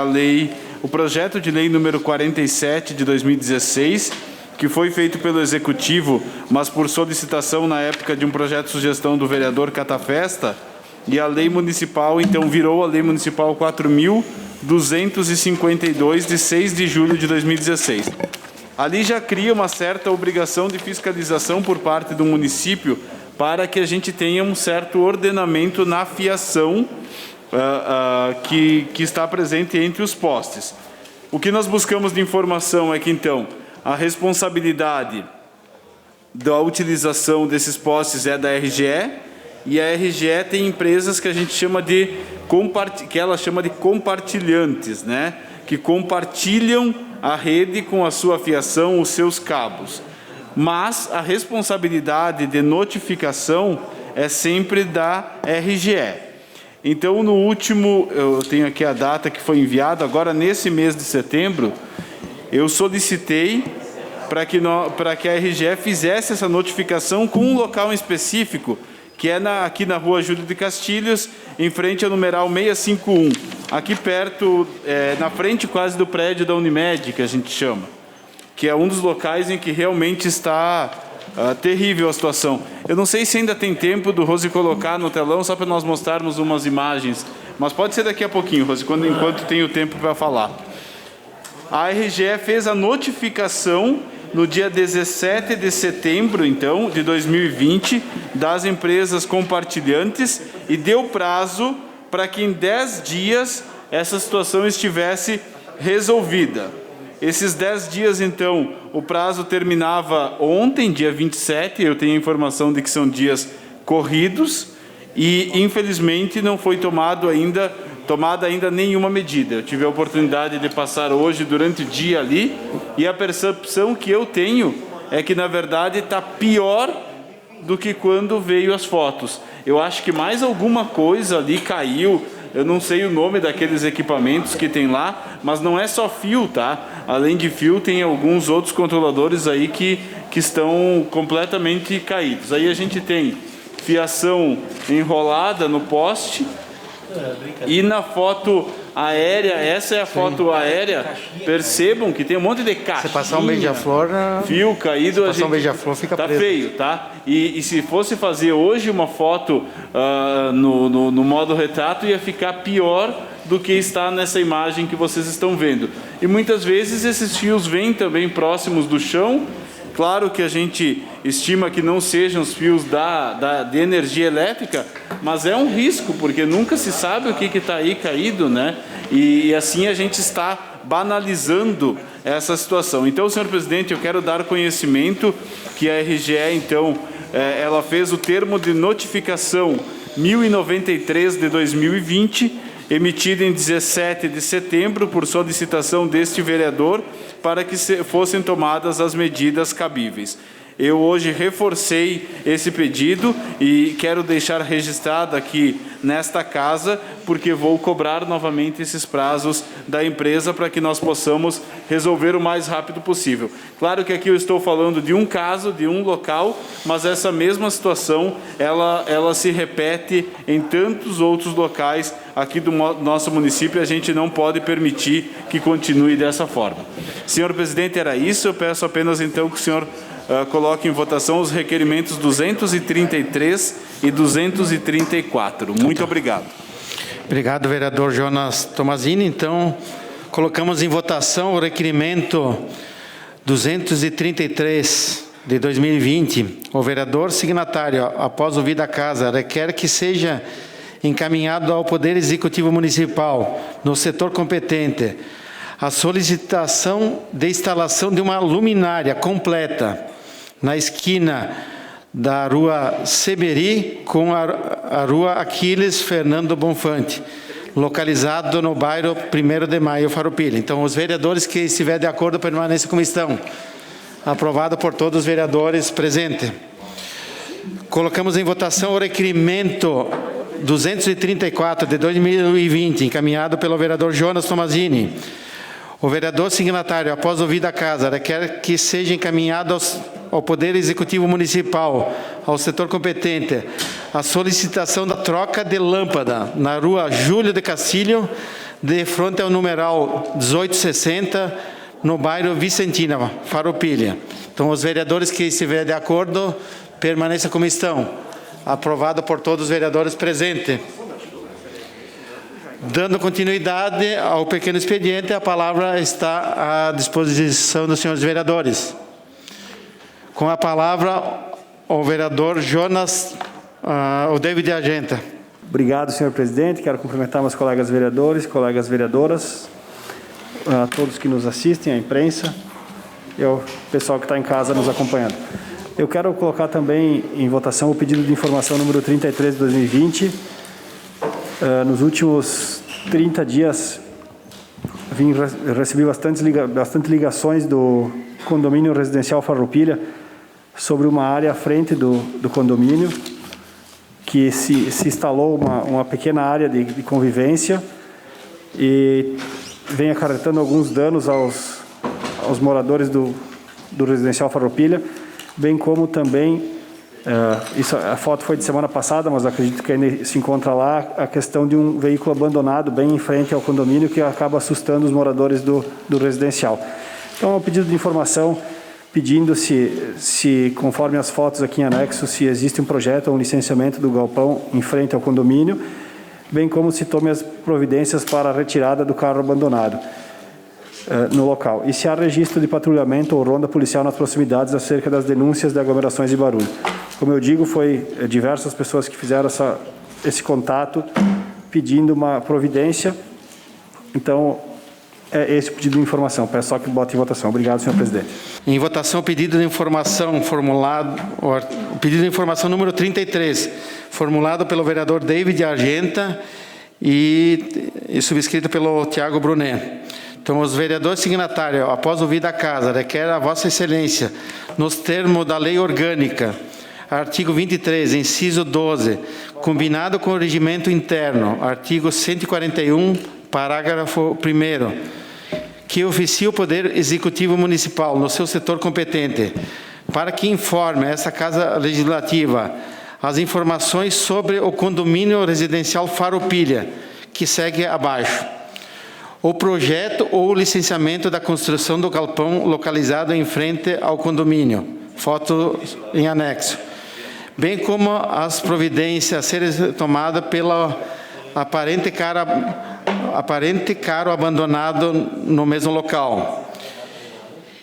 Speaker 10: o projeto de lei número 47 de 2016, que foi feito pelo Executivo, mas por solicitação na época de um projeto de sugestão do vereador Catafesta, e a lei municipal, então, virou a lei municipal 4.252, de 6 de julho de 2016. Ali já cria uma certa obrigação de fiscalização por parte do município para que a gente tenha um certo ordenamento na fiação que está presente entre os postes. O que nós buscamos de informação é que, então, a responsabilidade da utilização desses postes é da RGE, e a RGE tem empresas que a gente chama que ela chama de compartilhantes, né? Que compartilham a rede com a sua fiação, os seus cabos. Mas a responsabilidade de notificação é sempre da RGE. Então, no último, eu tenho aqui a data que foi enviada, agora nesse mês de setembro, eu solicitei para que a RGE fizesse essa notificação com um local específico, que é aqui na rua Júlio de Castilhos, em frente ao numeral 651, aqui perto, na frente quase do prédio da Unimed, que a gente chama, que é um dos locais em que realmente está terrível a situação. Eu não sei se ainda tem tempo do Rose colocar no telão, só para nós mostrarmos umas imagens, mas pode ser daqui a pouquinho, Rose, enquanto tenho tempo para falar. A RGE fez a notificação no dia 17 de setembro, então, de 2020, das empresas compartilhantes, e deu prazo para que em 10 dias essa situação estivesse resolvida. Esses 10 dias, então, o prazo terminava ontem, dia 27, eu tenho a informação de que são dias corridos, e, infelizmente, não foi tomada ainda nenhuma medida. Eu tive a oportunidade de passar hoje durante o dia ali, e a percepção que eu tenho é que, na verdade, está pior do que quando veio as fotos. Eu acho que mais alguma coisa ali caiu, eu não sei o nome daqueles equipamentos que tem lá, mas não é só fio, tá? Além de fio, tem alguns outros controladores aí que estão completamente caídos. Aí a gente tem fiação enrolada no poste, e na foto aérea, essa é a foto aérea, percebam que tem um monte de caixinha,
Speaker 3: se passar um beija-flor,
Speaker 10: fio caído,
Speaker 3: se passar um beija-flor fica
Speaker 10: tá
Speaker 3: preso.
Speaker 10: feio, tá? E se fosse fazer hoje uma foto no modo retrato, ia ficar pior do que está nessa imagem que vocês estão vendo. E muitas vezes esses fios vêm também próximos do chão. Claro que a gente estima que não sejam os fios de energia elétrica, mas é um risco, porque nunca se sabe o que está aí caído, né? E assim a gente está banalizando essa situação. Então, senhor presidente, eu quero dar conhecimento que a RGE, então, ela fez o termo de notificação 1093 de 2020, emitido em 17 de setembro, por solicitação deste vereador, para que fossem tomadas as medidas cabíveis. Eu hoje reforcei esse pedido e quero deixar registrado aqui nesta casa, porque vou cobrar novamente esses prazos da empresa para que nós possamos resolver o mais rápido possível. Claro que aqui eu estou falando de um caso, de um local, mas essa mesma situação, ela se repete em tantos outros locais aqui do nosso município, e a gente não pode permitir que continue dessa forma. Senhor presidente, era isso. Eu peço apenas então que o senhor coloque em votação os requerimentos 233 e 234. Muito obrigado.
Speaker 3: Obrigado, vereador Jonas Tomazini. Então, colocamos em votação o requerimento 233 de 2020. O vereador signatário, após ouvir da casa, requer que seja encaminhado ao Poder Executivo Municipal, no setor competente, a solicitação de instalação de uma luminária completa na esquina da rua Seberi com a rua Aquiles Fernando Bonfante, localizado no bairro 1º de Maio, Farroupilha. Então, os vereadores que estiverem de acordo permaneçam como estão. Aprovado por todos os vereadores presentes. Colocamos em votação o requerimento 234 de 2020, encaminhado pelo vereador Jonas Tomazini. O vereador signatário, após ouvida a casa, requer que seja encaminhado ao Poder Executivo Municipal, ao setor competente, a solicitação da troca de lâmpada na rua Júlio de Castilho, de frente ao numeral 1860, no bairro Vicentina, Farroupilha. Então, os vereadores que estiverem de acordo, permaneçam como estão. Aprovado por todos os vereadores presentes. Dando continuidade ao pequeno expediente, a palavra está à disposição dos senhores vereadores. Com a palavra, o vereador Jonas, o David Argenta.
Speaker 11: Obrigado, senhor presidente. Quero cumprimentar meus colegas vereadores, colegas vereadoras, a todos que nos assistem, a imprensa e o pessoal que está em casa nos acompanhando. Eu quero colocar também em votação o pedido de informação número 33 de 2020. Nos últimos 30 dias, recebi bastante ligações do condomínio residencial Farroupilha sobre uma área à frente do condomínio, que se instalou uma pequena área de convivência e vem acarretando alguns danos aos moradores do residencial Farroupilha, bem como também, a foto foi de semana passada, mas acredito que ainda se encontra lá, a questão de um veículo abandonado bem em frente ao condomínio que acaba assustando os moradores do residencial. Então, é um pedido de informação pedindo se, conforme as fotos aqui em anexo, se existe um projeto ou um licenciamento do galpão em frente ao condomínio, bem como se tome as providências para a retirada do carro abandonado no local. E se há registro de patrulhamento ou ronda policial nas proximidades acerca das denúncias de aglomerações de barulho. Como eu digo, foi diversas pessoas que fizeram esse contato pedindo uma providência. Então, é esse o pedido de informação. Peço só que bote em votação. Obrigado, senhor presidente.
Speaker 3: Em votação, o pedido de informação formulado, o pedido de informação número 33, formulado pelo vereador David Argenta e subscrito pelo Tiago Brunet. Então, os vereadores signatários, após ouvida a casa, requer a Vossa Excelência, nos termos da Lei Orgânica, artigo 23, inciso 12, combinado com o regimento interno, artigo 141, parágrafo 1º, que oficie o Poder Executivo Municipal no seu setor competente, para que informe essa Casa Legislativa as informações sobre o condomínio residencial Farroupilha, que segue abaixo. O projeto ou licenciamento da construção do galpão localizado em frente ao condomínio, foto em anexo, bem como as providências a serem tomadas pela aparente carro abandonado no mesmo local.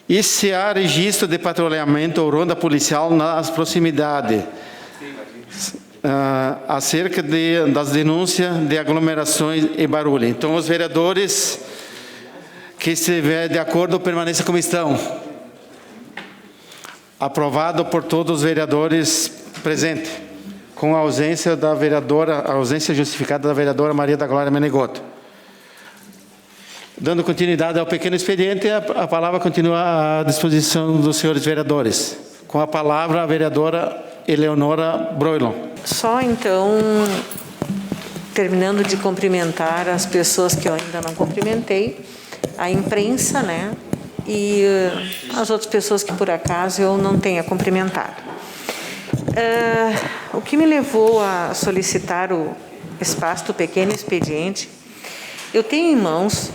Speaker 3: E se há registro de patrulhamento ou ronda policial nas proximidades, acerca das denúncias de aglomerações e barulho. Então, os vereadores que estiverem de acordo, permaneçam como estão. Aprovado por todos os vereadores presentes, com a ausência da vereadora, a ausência justificada da vereadora Maria da Glória Menegotto. Dando continuidade ao pequeno expediente, a palavra continua à disposição dos senhores vereadores. Com a palavra, a vereadora Eleonora Broilon.
Speaker 7: Só então, terminando de cumprimentar as pessoas que eu ainda não cumprimentei, a imprensa, né? E as outras pessoas que por acaso eu não tenha cumprimentado. O que me levou a solicitar o espaço do pequeno expediente, eu tenho em mãos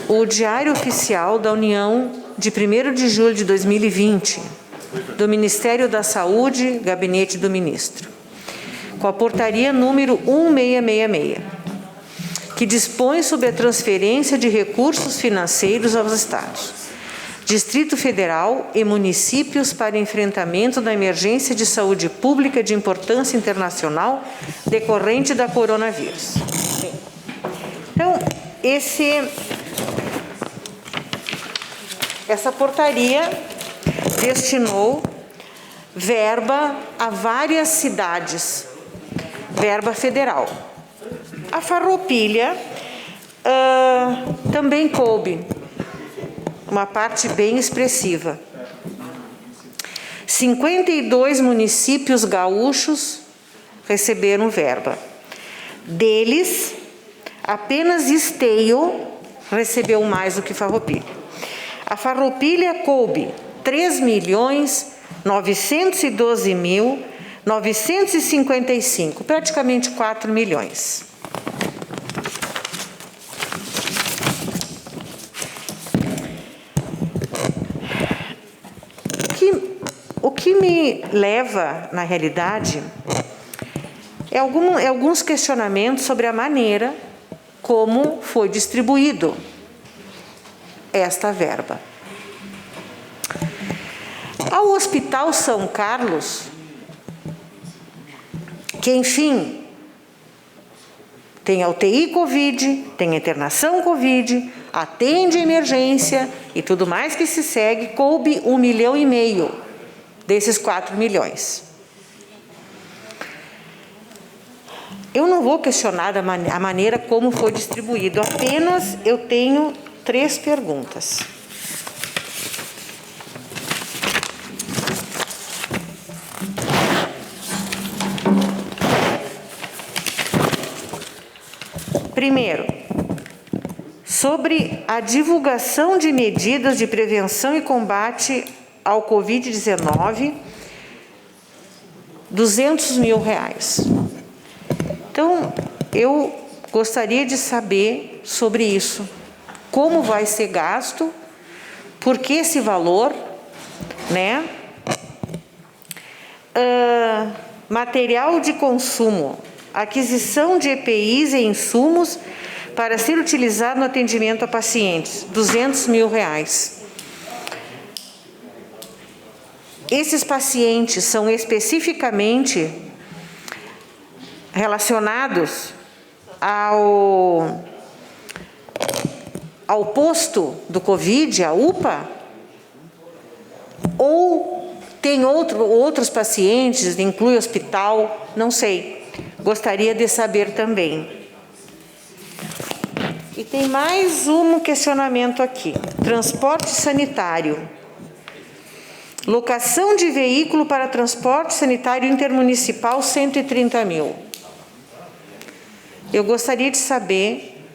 Speaker 7: o Diário Oficial da União de 1º de julho de 2020, do Ministério da Saúde, Gabinete do Ministro, com a portaria número 1666, que dispõe sobre a transferência de recursos financeiros aos Estados, Distrito Federal e municípios para enfrentamento da emergência de saúde pública de importância internacional decorrente da coronavírus. Então, essa portaria destinou verba a várias cidades, verba federal. A Farroupilha também coube uma parte bem expressiva. 52 municípios gaúchos receberam verba. Deles, apenas Esteio recebeu mais do que Farroupilha. A Farroupilha coube 3.912.955, praticamente 4 milhões. O que me leva, na realidade, é alguns questionamentos sobre a maneira como foi distribuído esta verba. Ao Hospital São Carlos, que, enfim, tem a UTI Covid, tem a internação Covid, atende emergência e tudo mais que se segue, coube 1,5 milhão desses 4 milhões. Eu não vou questionar a maneira como foi distribuído, apenas eu tenho 3 perguntas. Primeiro, sobre a divulgação de medidas de prevenção e combate ao Covid-19, R$200 mil. Então, eu gostaria de saber sobre isso. Como vai ser gasto? Por que esse valor? Né? Material de consumo. Aquisição de EPIs e insumos para ser utilizado no atendimento a pacientes. R$200 mil. Esses pacientes são especificamente relacionados ao posto do Covid, a UPA? Ou tem outros pacientes, inclui hospital? Não sei. Gostaria de saber também. E tem mais um questionamento aqui. Transporte sanitário. Locação de veículo para transporte sanitário intermunicipal, 130 mil. Eu gostaria de saber,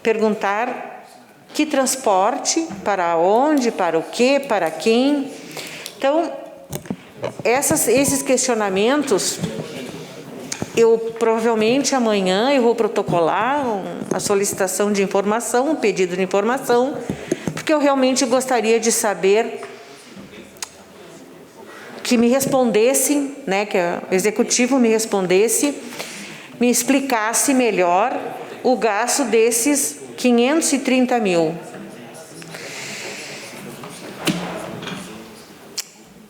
Speaker 7: perguntar que transporte, para onde, para o quê, para quem. Então, esses questionamentos, eu provavelmente amanhã eu vou protocolar a solicitação de informação, um pedido de informação, porque eu realmente gostaria de saber, que me respondessem, né, que o executivo me respondesse, me explicasse melhor o gasto desses 530 mil.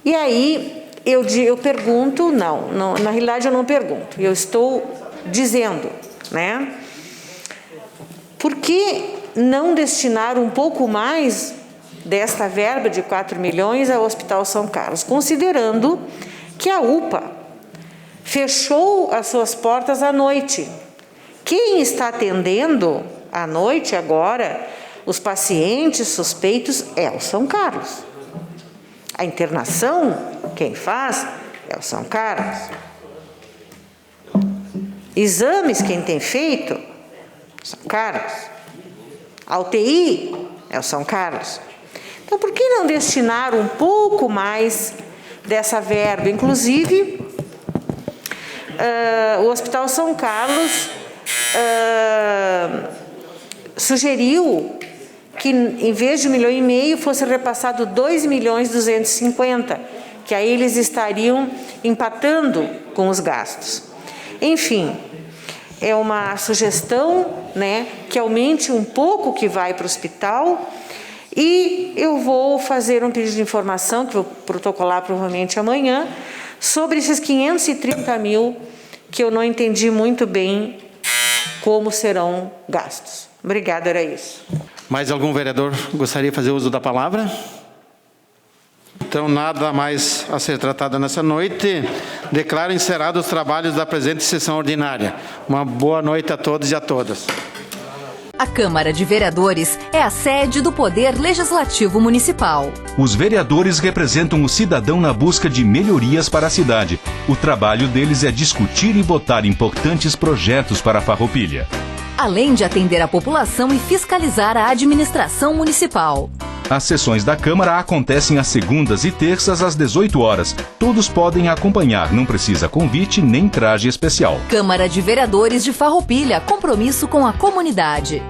Speaker 7: E aí eu pergunto, não, na realidade eu não pergunto, eu estou dizendo, né? Por que não destinar um pouco mais desta verba de 4 milhões ao Hospital São Carlos, considerando que a UPA fechou as suas portas à noite? Quem está atendendo à noite agora os pacientes suspeitos é o São Carlos. A internação, quem faz é o São Carlos. Exames, quem tem feito, São Carlos. A UTI é o São Carlos. Então, por que não destinar um pouco mais dessa verba? Inclusive, o Hospital São Carlos sugeriu que, em vez de 1,5 milhão, fosse repassado 2.250.000, que aí eles estariam empatando com os gastos. Enfim, é uma sugestão, né, que aumente um pouco o que vai para o hospital. E eu vou fazer um pedido de informação, que vou protocolar provavelmente amanhã, sobre esses 530 mil, que eu não entendi muito bem como serão gastos. Obrigada, era isso.
Speaker 3: Mais algum vereador gostaria de fazer uso da palavra? Então, nada mais a ser tratado nessa noite. Declaro encerrados os trabalhos da presente sessão ordinária. Uma boa noite a todos e a todas.
Speaker 1: A Câmara de Vereadores é a sede do Poder Legislativo Municipal.
Speaker 2: Os vereadores representam o cidadão na busca de melhorias para a cidade. O trabalho deles é discutir e votar importantes projetos para a Farroupilha.
Speaker 1: além de atender a população e fiscalizar a administração municipal.
Speaker 2: As sessões da Câmara acontecem às segundas e terças às 18 horas. Todos podem acompanhar, não precisa convite nem traje especial.
Speaker 1: Câmara de Vereadores de Farroupilha, compromisso com a comunidade.